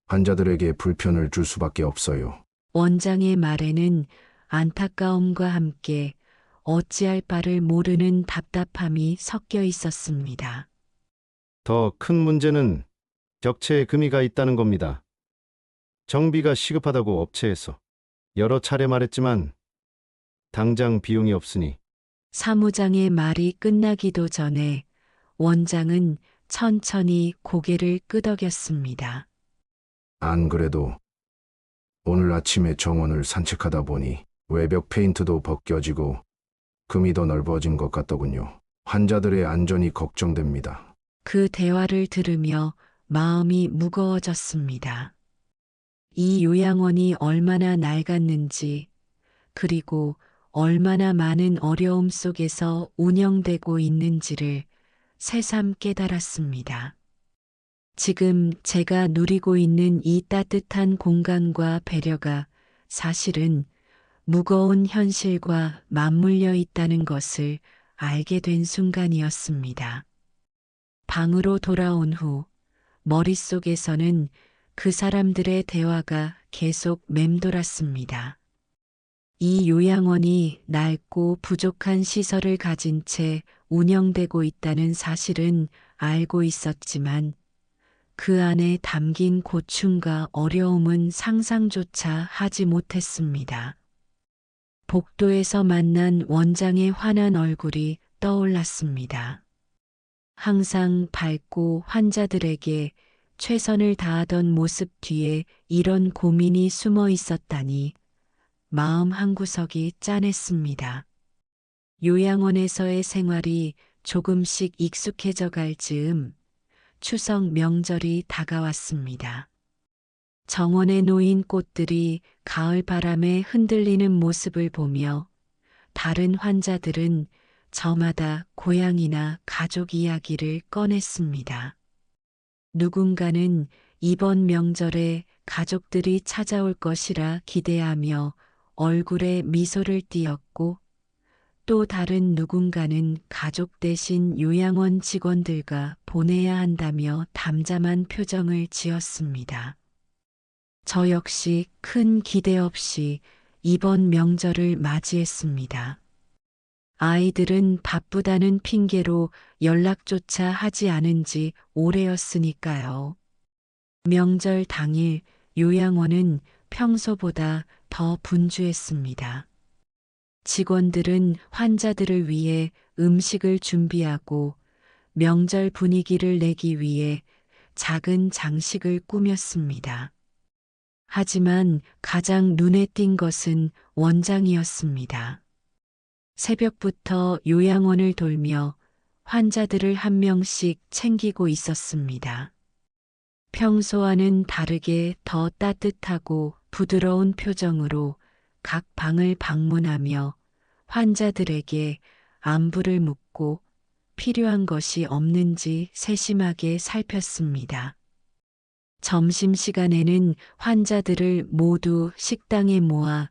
환자들에게 불편을 줄 수밖에 없어요. 원장의 말에는 안타까움과 함께 어찌할 바를 모르는 답답함이 섞여 있었습니다. 더 큰 문제는 격체에 금이가 있다는 겁니다. 정비가 시급하다고 업체에서 여러 차례 말했지만 당장 비용이 없으니 사무장의 말이 끝나기도 전에 원장은 천천히 고개를 끄덕였습니다. 안 그래도 오늘 아침에 정원을 산책하다 보니 외벽 페인트도 벗겨지고 금이 더 넓어진 것 같더군요. 환자들의 안전이 걱정됩니다. 그 대화를 들으며 마음이 무거워졌습니다. 이 요양원이 얼마나 낡았는지, 그리고 얼마나 많은 어려움 속에서 운영되고 있는지를 새삼 깨달았습니다. 지금 제가 누리고 있는 이 따뜻한 공간과 배려가 사실은 무거운 현실과 맞물려 있다는 것을 알게 된 순간이었습니다. 방으로 돌아온 후 머릿속에서는 그 사람들의 대화가 계속 맴돌았습니다. 이 요양원이 낡고 부족한 시설을 가진 채 운영되고 있다는 사실은 알고 있었지만 그 안에 담긴 고충과 어려움은 상상조차 하지 못했습니다. 복도에서 만난 원장의 환한 얼굴이 떠올랐습니다. 항상 밝고 환자들에게 최선을 다하던 모습 뒤에 이런 고민이 숨어 있었다니 마음 한구석이 짠했습니다. 요양원에서의 생활이 조금씩 익숙해져 갈 즈음 추석 명절이 다가왔습니다. 정원에 놓인 꽃들이 가을 바람에 흔들리는 모습을 보며 다른 환자들은 저마다 고향이나 가족 이야기를 꺼냈습니다. 누군가는 이번 명절에 가족들이 찾아올 것이라 기대하며 얼굴에 미소를 띄었고 또 다른 누군가는 가족 대신 요양원 직원들과 보내야 한다며 담담한 표정을 지었습니다. 저 역시 큰 기대 없이 이번 명절을 맞이했습니다. 아이들은 바쁘다는 핑계로 연락조차 하지 않은 지 오래였으니까요. 명절 당일 요양원은 평소보다 더 분주했습니다. 직원들은 환자들을 위해 음식을 준비하고 명절 분위기를 내기 위해 작은 장식을 꾸몄습니다. 하지만 가장 눈에 띈 것은 원장이었습니다. 새벽부터 요양원을 돌며 환자들을 한 명씩 챙기고 있었습니다. 평소와는 다르게 더 따뜻하고 부드러운 표정으로 각 방을 방문하며 환자들에게 안부를 묻고 필요한 것이 없는지 세심하게 살폈습니다. 점심시간에는 환자들을 모두 식당에 모아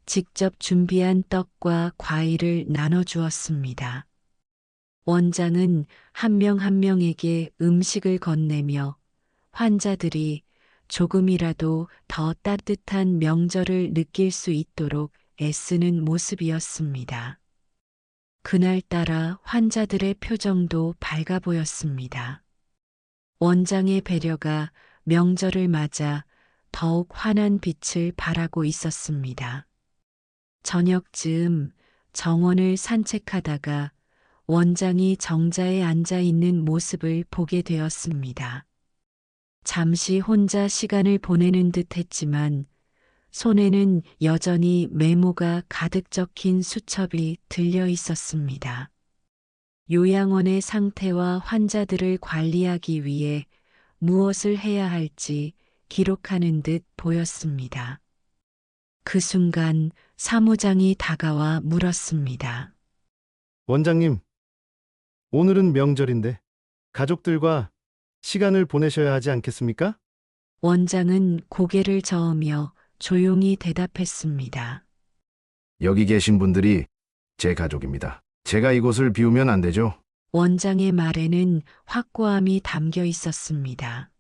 직접 준비한 떡과 과일을 나눠주었습니다. 원장은 한 명 한 명에게 음식을 건네며 환자들이 조금이라도 더 따뜻한 명절을 느낄 수 있도록 애쓰는 모습이었습니다. 그날따라 환자들의 표정도 밝아 보였습니다. 원장의 배려가 명절을 맞아 더욱 환한 빛을 발하고 있었습니다. 저녁쯤 정원을 산책하다가 원장이 정자에 앉아 있는 모습을 보게 되었습니다. 잠시 혼자 시간을 보내는 듯 했지만 손에는 여전히 메모가 가득 적힌 수첩이 들려 있었습니다. 요양원의 상태와 환자들을 관리하기 위해 무엇을 해야 할지 기록하는 듯 보였습니다. 그 순간 사무장이 다가와 물었습니다. 원장님, 오늘은 명절인데 가족들과 시간을 보내셔야 하지 않겠습니까? 원장은 고개를 저으며 조용히 대답했습니다. 여기 계신 분들이 제 가족입니다. 제가 이곳을 비우면 안 되죠? 원장의 말에는 확고함이 담겨 있었습니다.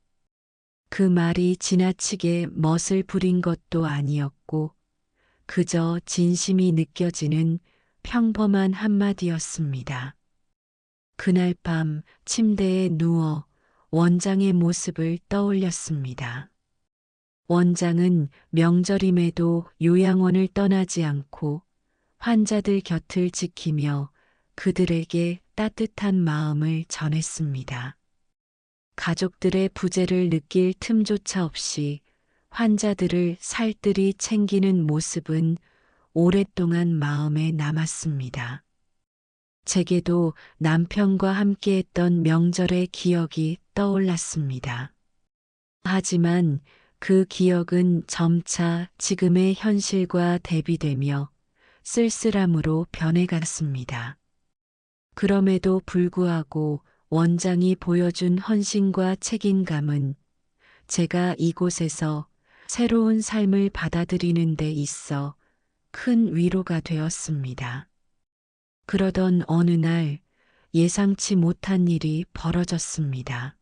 그 말이 지나치게 멋을 부린 것도 아니었고 그저 진심이 느껴지는 평범한 한마디였습니다. 그날 밤 침대에 누워 원장의 모습을 떠올렸습니다. 원장은 명절임에도 요양원을 떠나지 않고 환자들 곁을 지키며 그들에게 따뜻한 마음을 전했습니다. 가족들의 부재를 느낄 틈조차 없이 환자들을 살뜰히 챙기는 모습은 오랫동안 마음에 남았습니다. 제게도 남편과 함께했던 명절의 기억이 떠올랐습니다. 하지만 그 기억은 점차 지금의 현실과 대비되며 쓸쓸함으로 변해갔습니다. 그럼에도 불구하고 원장이 보여준 헌신과 책임감은 제가 이곳에서 새로운 삶을 받아들이는 데 있어 큰 위로가 되었습니다. 그러던 어느 날 예상치 못한 일이 벌어졌습니다.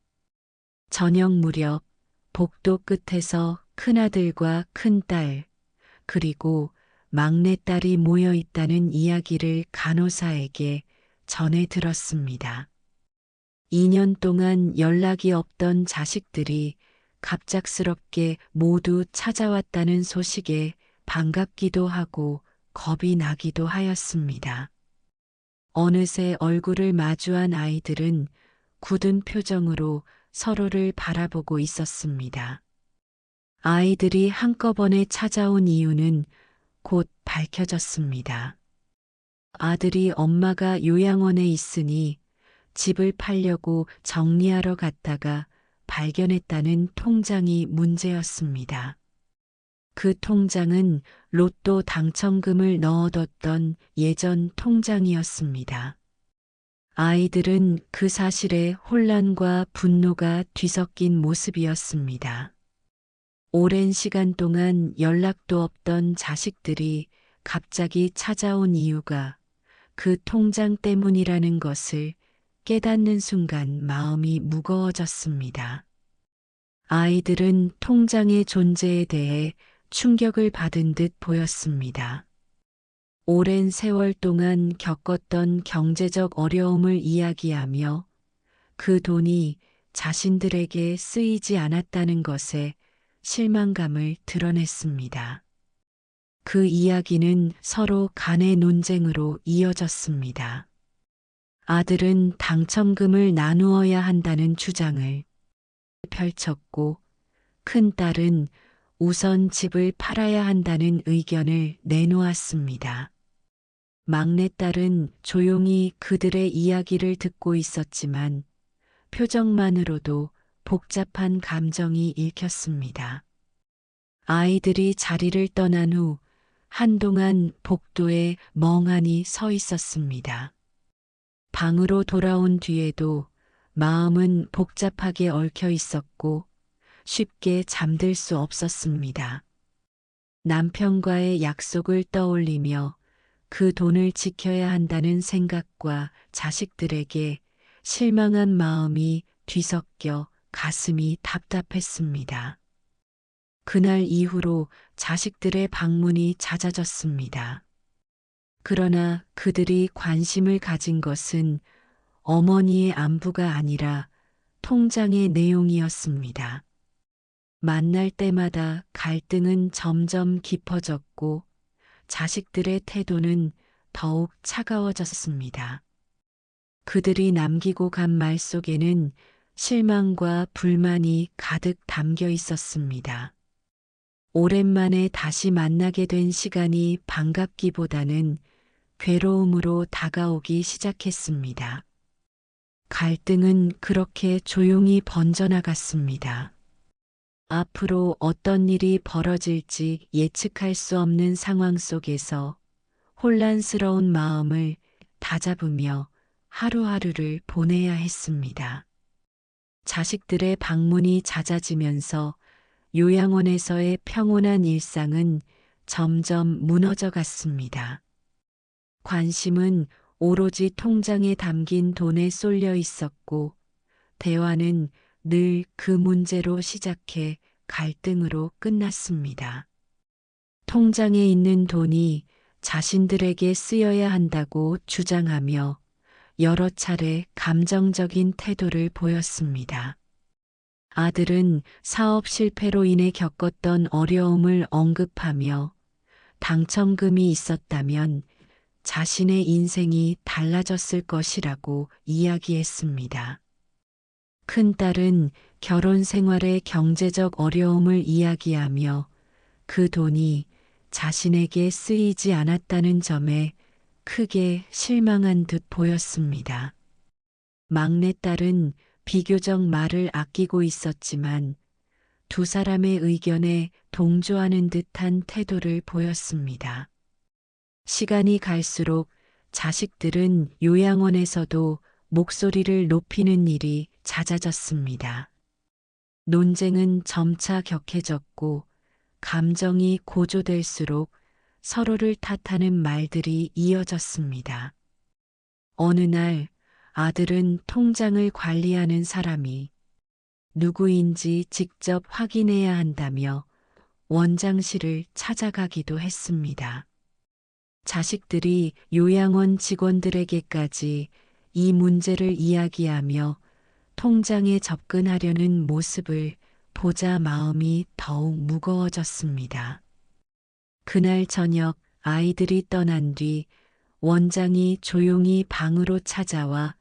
저녁 무렵 복도 끝에서 큰아들과 큰딸 그리고 막내딸이 모여 있다는 이야기를 간호사에게 전해 들었습니다. 2년 동안 연락이 없던 자식들이 갑작스럽게 모두 찾아왔다는 소식에 반갑기도 하고 겁이 나기도 하였습니다. 어느새 얼굴을 마주한 아이들은 굳은 표정으로 서로를 바라보고 있었습니다. 아이들이 한꺼번에 찾아온 이유는 곧 밝혀졌습니다. 아들이 엄마가 요양원에 있으니 집을 팔려고 정리하러 갔다가 발견했다는 통장이 문제였습니다. 그 통장은 로또 당첨금을 넣어뒀던 예전 통장이었습니다. 아이들은 그 사실에 혼란과 분노가 뒤섞인 모습이었습니다. 오랜 시간 동안 연락도 없던 자식들이 갑자기 찾아온 이유가 그 통장 때문이라는 것을 깨닫는 순간 마음이 무거워졌습니다. 아이들은 통장의 존재에 대해 충격을 받은 듯 보였습니다. 오랜 세월 동안 겪었던 경제적 어려움을 이야기하며 그 돈이 자신들에게 쓰이지 않았다는 것에 실망감을 드러냈습니다. 그 이야기는 서로 간의 논쟁으로 이어졌습니다. 아들은 당첨금을 나누어야 한다는 주장을 펼쳤고 큰딸은 우선 집을 팔아야 한다는 의견을 내놓았습니다. 막내딸은 조용히 그들의 이야기를 듣고 있었지만 표정만으로도 복잡한 감정이 읽혔습니다. 아이들이 자리를 떠난 후 한동안 복도에 멍하니 서 있었습니다. 방으로 돌아온 뒤에도 마음은 복잡하게 얽혀 있었고 쉽게 잠들 수 없었습니다. 남편과의 약속을 떠올리며 그 돈을 지켜야 한다는 생각과 자식들에게 실망한 마음이 뒤섞여 가슴이 답답했습니다. 그날 이후로 자식들의 방문이 잦아졌습니다. 그러나 그들이 관심을 가진 것은 어머니의 안부가 아니라 통장의 내용이었습니다. 만날 때마다 갈등은 점점 깊어졌고 자식들의 태도는 더욱 차가워졌습니다. 그들이 남기고 간 말 속에는 실망과 불만이 가득 담겨 있었습니다. 오랜만에 다시 만나게 된 시간이 반갑기보다는 괴로움으로 다가오기 시작했습니다. 갈등은 그렇게 조용히 번져나갔습니다. 앞으로 어떤 일이 벌어질지 예측할 수 없는 상황 속에서 혼란스러운 마음을 다잡으며 하루하루를 보내야 했습니다. 자식들의 방문이 잦아지면서 요양원에서의 평온한 일상은 점점 무너져 갔습니다. 관심은 오로지 통장에 담긴 돈에 쏠려 있었고, 대화는 늘 그 문제로 시작해 갈등으로 끝났습니다. 통장에 있는 돈이 자신들에게 쓰여야 한다고 주장하며 여러 차례 감정적인 태도를 보였습니다. 아들은 사업 실패로 인해 겪었던 어려움을 언급하며 당첨금이 있었다면 자신의 인생이 달라졌을 것이라고 이야기했습니다. 큰딸은 결혼 생활의 경제적 어려움을 이야기하며 그 돈이 자신에게 쓰이지 않았다는 점에 크게 실망한 듯 보였습니다. 막내딸은 비교적 말을 아끼고 있었지만 두 사람의 의견에 동조하는 듯한 태도를 보였습니다. 시간이 갈수록 자식들은 요양원에서도 목소리를 높이는 일이 잦아졌습니다. 논쟁은 점차 격해졌고 감정이 고조될수록 서로를 탓하는 말들이 이어졌습니다. 어느 날 아들은 통장을 관리하는 사람이 누구인지 직접 확인해야 한다며 원장실을 찾아가기도 했습니다. 자식들이 요양원 직원들에게까지 이 문제를 이야기하며 통장에 접근하려는 모습을 보자 마음이 더욱 무거워졌습니다. 그날 저녁 아이들이 떠난 뒤 원장이 조용히 방으로 찾아와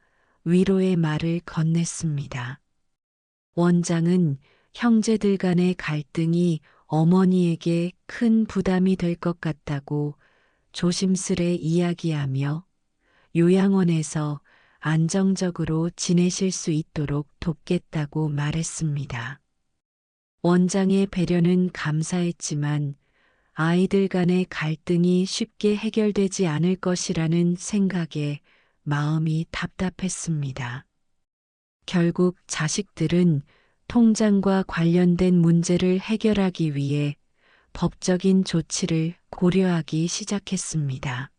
위로의 말을 건넸습니다. 원장은 형제들 간의 갈등이 어머니에게 큰 부담이 될 것 같다고 조심스레 이야기하며 요양원에서 안정적으로 지내실 수 있도록 돕겠다고 말했습니다. 원장의 배려는 감사했지만 아이들 간의 갈등이 쉽게 해결되지 않을 것이라는 생각에 마음이 답답했습니다. 결국 자식들은 통장과 관련된 문제를 해결하기 위해 법적인 조치를 고려하기 시작했습니다.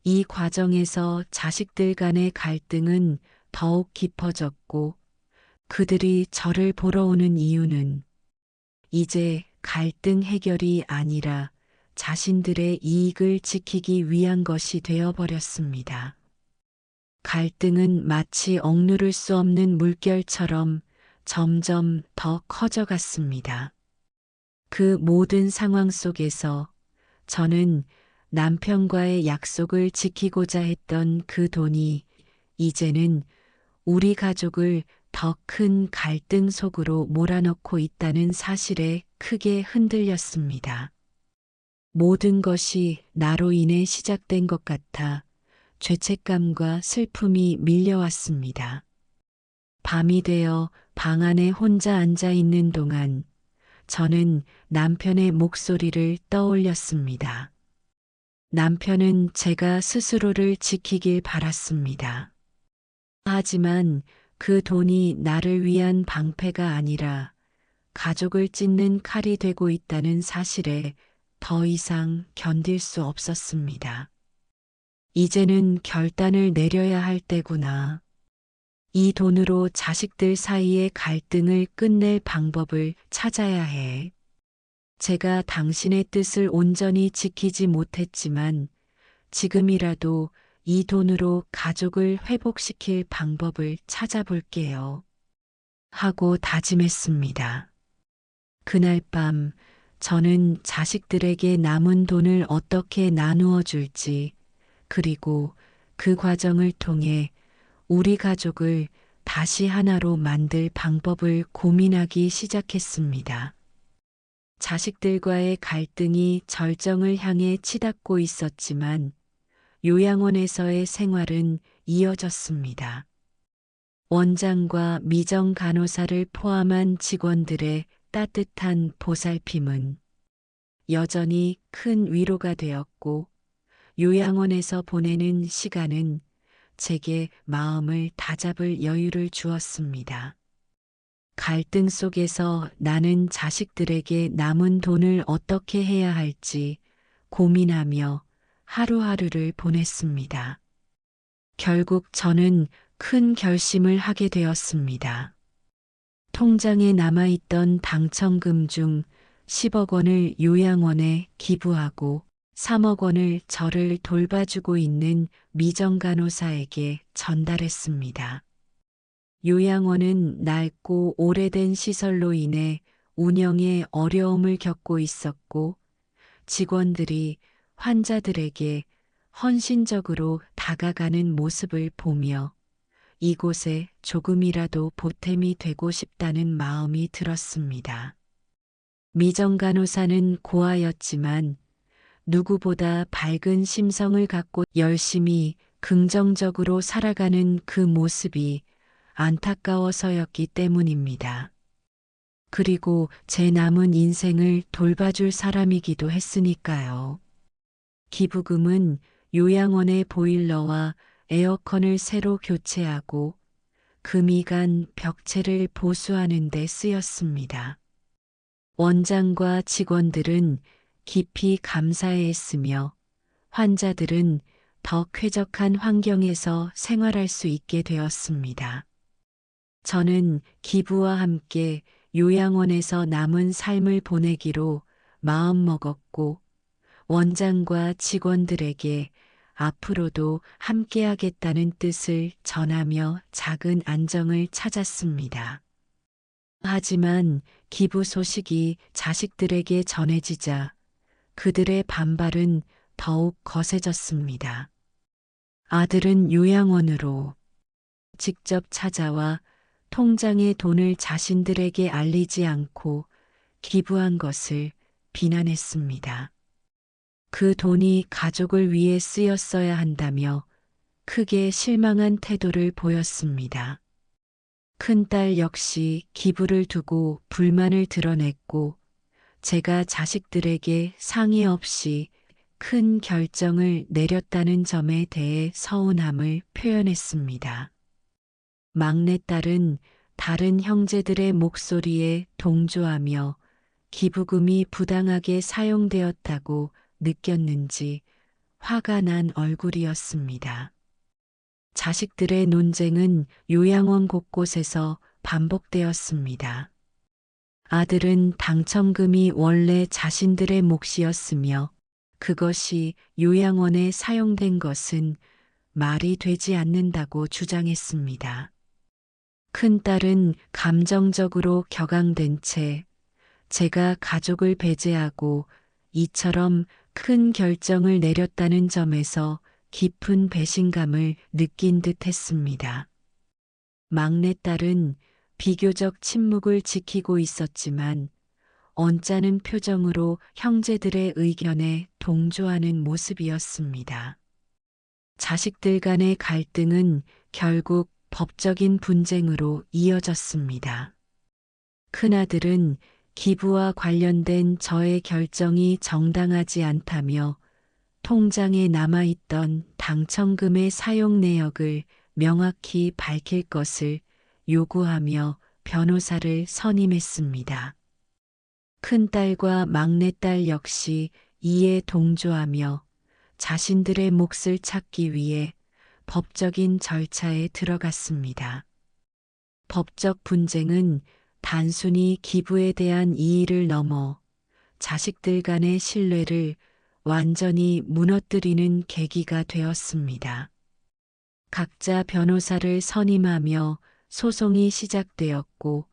이 과정에서 자식들 간의 갈등은 더욱 깊어졌고 그들이 저를 보러 오는 이유는 이제 갈등 해결이 아니라 자신들의 이익을 지키기 위한 것이 되어버렸습니다. 갈등은 마치 억누를 수 없는 물결처럼 점점 더 커져갔습니다. 그 모든 상황 속에서 저는 남편과의 약속을 지키고자 했던 그 돈이 이제는 우리 가족을 더 큰 갈등 속으로 몰아넣고 있다는 사실에 크게 흔들렸습니다. 모든 것이 나로 인해 시작된 것 같아 죄책감과 슬픔이 밀려왔습니다. 밤이 되어 방 안에 혼자 앉아 있는 동안 저는 남편의 목소리를 떠올렸습니다. 남편은 제가 스스로를 지키길 바랐습니다. 하지만 그 돈이 나를 위한 방패가 아니라 가족을 찢는 칼이 되고 있다는 사실에 더 이상 견딜 수 없었습니다. 이제는 결단을 내려야 할 때구나. 이 돈으로 자식들 사이의 갈등을 끝낼 방법을 찾아야 해. 제가 당신의 뜻을 온전히 지키지 못했지만 지금이라도 이 돈으로 가족을 회복시킬 방법을 찾아볼게요. 하고 다짐했습니다. 그날 밤 저는 자식들에게 남은 돈을 어떻게 나누어 줄지, 그리고 그 과정을 통해 우리 가족을 다시 하나로 만들 방법을 고민하기 시작했습니다. 자식들과의 갈등이 절정을 향해 치닫고 있었지만 요양원에서의 생활은 이어졌습니다. 원장과 미정 간호사를 포함한 직원들의 따뜻한 보살핌은 여전히 큰 위로가 되었고, 요양원에서 보내는 시간은 제게 마음을 다잡을 여유를 주었습니다. 갈등 속에서 나는 자식들에게 남은 돈을 어떻게 해야 할지 고민하며 하루하루를 보냈습니다. 결국 저는 큰 결심을 하게 되었습니다. 통장에 남아있던 당첨금 중 10억 원을 요양원에 기부하고 3억 원을 저를 돌봐주고 있는 미정 간호사에게 전달했습니다. 요양원은 낡고 오래된 시설로 인해 운영에 어려움을 겪고 있었고, 직원들이 환자들에게 헌신적으로 다가가는 모습을 보며 이곳에 조금이라도 보탬이 되고 싶다는 마음이 들었습니다. 미정 간호사는 고아였지만 누구보다 밝은 심성을 갖고 열심히 긍정적으로 살아가는 그 모습이 안타까워서였기 때문입니다. 그리고 제 남은 인생을 돌봐줄 사람이기도 했으니까요. 기부금은 요양원의 보일러와 에어컨을 새로 교체하고 금이 간 벽체를 보수하는 데 쓰였습니다. 원장과 직원들은 깊이 감사해했으며 환자들은 더 쾌적한 환경에서 생활할 수 있게 되었습니다. 저는 기부와 함께 요양원에서 남은 삶을 보내기로 마음먹었고, 원장과 직원들에게 앞으로도 함께하겠다는 뜻을 전하며 작은 안정을 찾았습니다. 하지만 기부 소식이 자식들에게 전해지자 그들의 반발은 더욱 거세졌습니다. 아들은 요양원으로 직접 찾아와 통장의 돈을 자신들에게 알리지 않고 기부한 것을 비난했습니다. 그 돈이 가족을 위해 쓰였어야 한다며 크게 실망한 태도를 보였습니다. 큰딸 역시 기부를 두고 불만을 드러냈고, 제가 자식들에게 상의 없이 큰 결정을 내렸다는 점에 대해 서운함을 표현했습니다. 막내딸은 다른 형제들의 목소리에 동조하며 기부금이 부당하게 사용되었다고 느꼈는지 화가 난 얼굴이었습니다. 자식들의 논쟁은 요양원 곳곳에서 반복되었습니다. 아들은 당첨금이 원래 자신들의 몫이었으며 그것이 요양원에 사용된 것은 말이 되지 않는다고 주장했습니다. 큰딸은 감정적으로 격앙된 채 제가 가족을 배제하고 이처럼 큰 결정을 내렸다는 점에서 깊은 배신감을 느낀 듯 했습니다. 막내딸은 비교적 침묵을 지키고 있었지만 언짢은 표정으로 형제들의 의견에 동조하는 모습이었습니다. 자식들 간의 갈등은 결국 법적인 분쟁으로 이어졌습니다. 큰아들은 기부와 관련된 저의 결정이 정당하지 않다며 통장에 남아있던 당첨금의 사용 내역을 명확히 밝힐 것을 요구하며 변호사를 선임했습니다. 큰딸과 막내딸 역시 이에 동조하며 자신들의 몫을 찾기 위해 법적인 절차에 들어갔습니다. 법적 분쟁은 단순히 기부에 대한 이의를 넘어 자식들 간의 신뢰를 완전히 무너뜨리는 계기가 되었습니다. 각자 변호사를 선임하며 소송이 시작되었고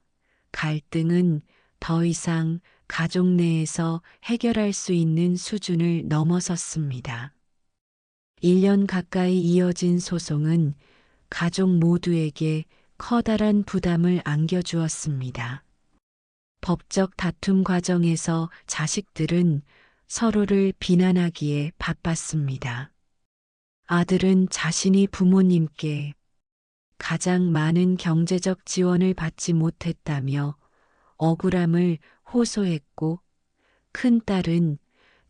갈등은 더 이상 가족 내에서 해결할 수 있는 수준을 넘어섰습니다. 1년 가까이 이어진 소송은 가족 모두에게 커다란 부담을 안겨주었습니다. 법적 다툼 과정에서 자식들은 서로를 비난하기에 바빴습니다. 아들은 자신이 부모님께 가장 많은 경제적 지원을 받지 못했다며 억울함을 호소했고, 큰딸은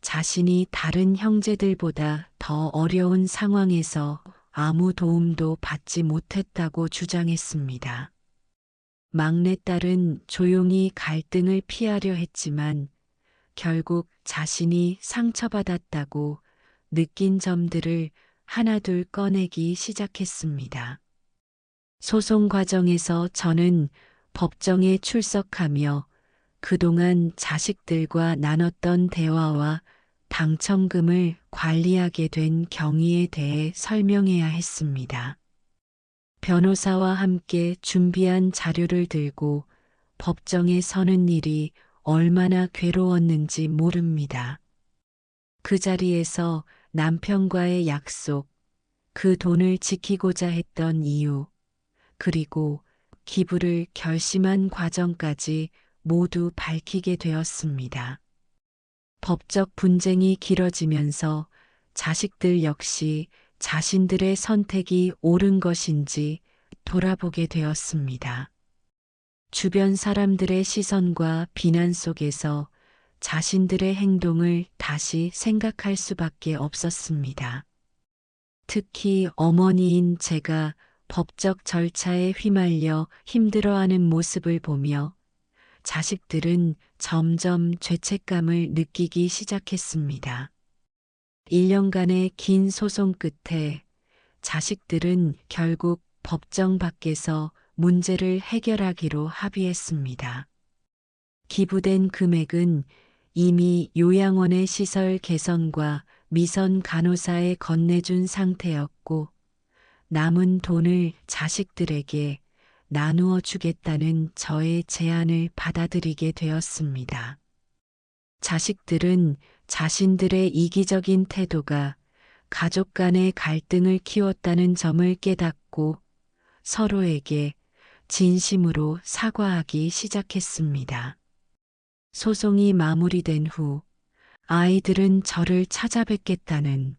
자신이 다른 형제들보다 더 어려운 상황에서 아무 도움도 받지 못했다고 주장했습니다. 막내딸은 조용히 갈등을 피하려 했지만 결국 자신이 상처받았다고 느낀 점들을 하나둘 꺼내기 시작했습니다. 소송 과정에서 저는 법정에 출석하며 그동안 자식들과 나눴던 대화와 당첨금을 관리하게 된 경위에 대해 설명해야 했습니다. 변호사와 함께 준비한 자료를 들고 법정에 서는 일이 얼마나 괴로웠는지 모릅니다. 그 자리에서 남편과의 약속, 그 돈을 지키고자 했던 이유, 그리고 기부를 결심한 과정까지 모두 밝히게 되었습니다. 법적 분쟁이 길어지면서 자식들 역시 자신들의 선택이 옳은 것인지 돌아보게 되었습니다. 주변 사람들의 시선과 비난 속에서 자신들의 행동을 다시 생각할 수밖에 없었습니다. 특히 어머니인 제가 법적 절차에 휘말려 힘들어하는 모습을 보며 자식들은 점점 죄책감을 느끼기 시작했습니다. 1년간의 긴 소송 끝에 자식들은 결국 법정 밖에서 문제를 해결하기로 합의했습니다. 기부된 금액은 이미 요양원의 시설 개선과 미선 간호사에 건네준 상태였고, 남은 돈을 자식들에게 나누어 주겠다는 저의 제안을 받아들이게 되었습니다. 자식들은 자신들의 이기적인 태도가 가족 간의 갈등을 키웠다는 점을 깨닫고 서로에게 진심으로 사과하기 시작했습니다. 소송이 마무리된 후 아이들은 저를 찾아뵙겠다는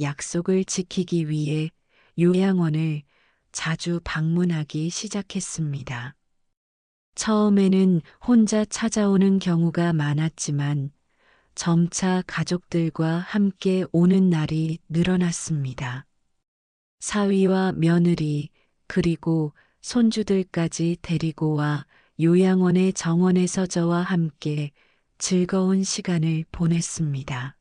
약속을 지키기 위해 요양원을 자주 방문하기 시작했습니다. 처음에는 혼자 찾아오는 경우가 많았지만 점차 가족들과 함께 오는 날이 늘어났습니다. 사위와 며느리 그리고 손주들까지 데리고 와 요양원의 정원에서 저와 함께 즐거운 시간을 보냈습니다.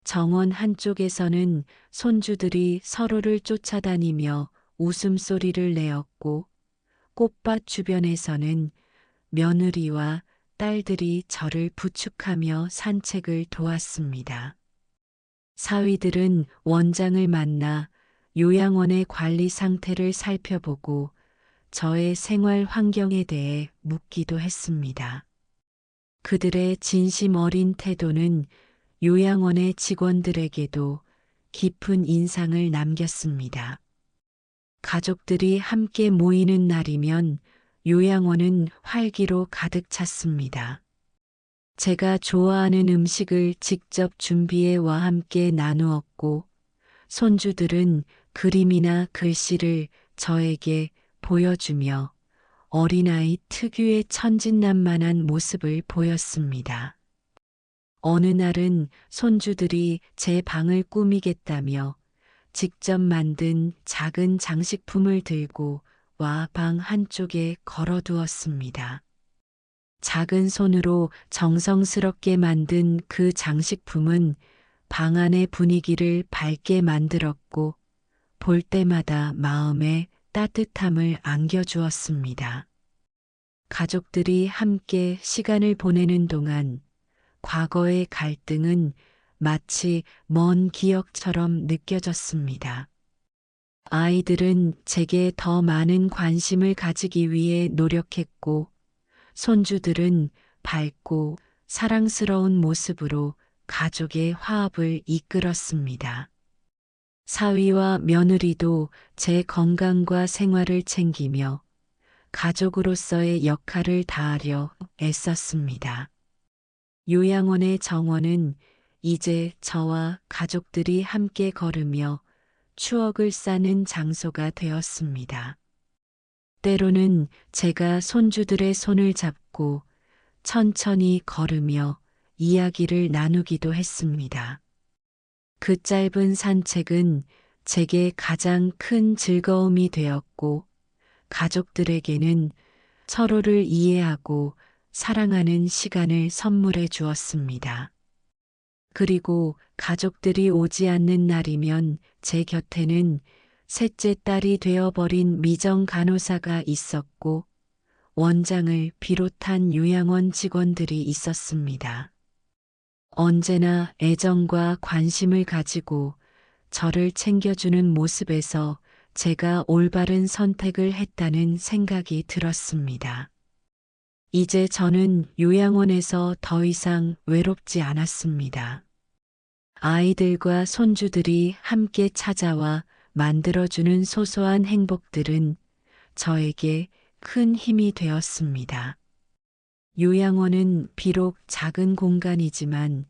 정원 한쪽에서는 손주들이 서로를 쫓아다니며 웃음소리를 내었고, 꽃밭 주변에서는 며느리와 딸들이 저를 부축하며 산책을 도왔습니다. 사위들은 원장을 만나 요양원의 관리 상태를 살펴보고 저의 생활 환경에 대해 묻기도 했습니다. 그들의 진심 어린 태도는 요양원의 직원들에게도 깊은 인상을 남겼습니다. 가족들이 함께 모이는 날이면 요양원은 활기로 가득 찼습니다. 제가 좋아하는 음식을 직접 준비해 와 함께 나누었고, 손주들은 그림이나 글씨를 저에게 보여주며 어린아이 특유의 천진난만한 모습을 보였습니다. 어느 날은 손주들이 제 방을 꾸미겠다며 직접 만든 작은 장식품을 들고 와 방 한쪽에 걸어두었습니다. 작은 손으로 정성스럽게 만든 그 장식품은 방 안의 분위기를 밝게 만들었고, 볼 때마다 마음에 따뜻함을 안겨주었습니다. 가족들이 함께 시간을 보내는 동안 과거의 갈등은 마치 먼 기억처럼 느껴졌습니다. 아이들은 제게 더 많은 관심을 가지기 위해 노력했고, 손주들은 밝고 사랑스러운 모습으로 가족의 화합을 이끌었습니다. 사위와 며느리도 제 건강과 생활을 챙기며 가족으로서의 역할을 다하려 애썼습니다. 요양원의 정원은 이제 저와 가족들이 함께 걸으며 추억을 쌓는 장소가 되었습니다. 때로는 제가 손주들의 손을 잡고 천천히 걸으며 이야기를 나누기도 했습니다. 그 짧은 산책은 제게 가장 큰 즐거움이 되었고, 가족들에게는 서로를 이해하고 사랑하는 시간을 선물해 주었습니다. 그리고 가족들이 오지 않는 날이면 제 곁에는 셋째 딸이 되어버린 미정 간호사가 있었고, 원장을 비롯한 요양원 직원들이 있었습니다. 언제나 애정과 관심을 가지고 저를 챙겨주는 모습에서 제가 올바른 선택을 했다는 생각이 들었습니다. 이제 저는 요양원에서 더 이상 외롭지 않았습니다. 아이들과 손주들이 함께 찾아와 만들어주는 소소한 행복들은 저에게 큰 힘이 되었습니다. 요양원은 비록 작은 공간이지만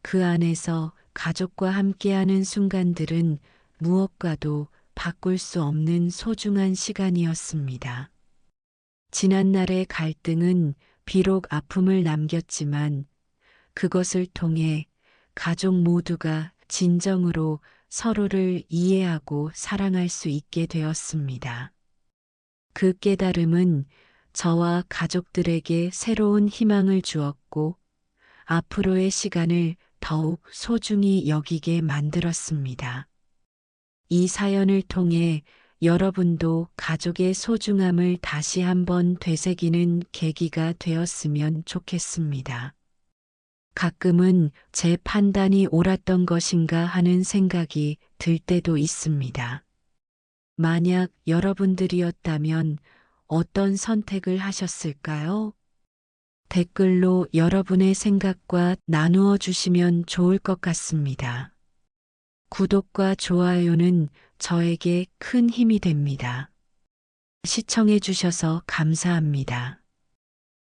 그 안에서 가족과 함께하는 순간들은 무엇과도 바꿀 수 없는 소중한 시간이었습니다. 지난날의 갈등은 비록 아픔을 남겼지만 그것을 통해 가족 모두가 진정으로 서로를 이해하고 사랑할 수 있게 되었습니다. 그 깨달음은 저와 가족들에게 새로운 희망을 주었고 앞으로의 시간을 더욱 소중히 여기게 만들었습니다. 이 사연을 통해 여러분도 가족의 소중함을 다시 한번 되새기는 계기가 되었으면 좋겠습니다. 가끔은 제 판단이 옳았던 것인가 하는 생각이 들 때도 있습니다. 만약 여러분들이었다면 어떤 선택을 하셨을까요? 댓글로 여러분의 생각과 나누어 주시면 좋을 것 같습니다. 구독과 좋아요는 저에게 큰 힘이 됩니다. 시청해 주셔서 감사합니다.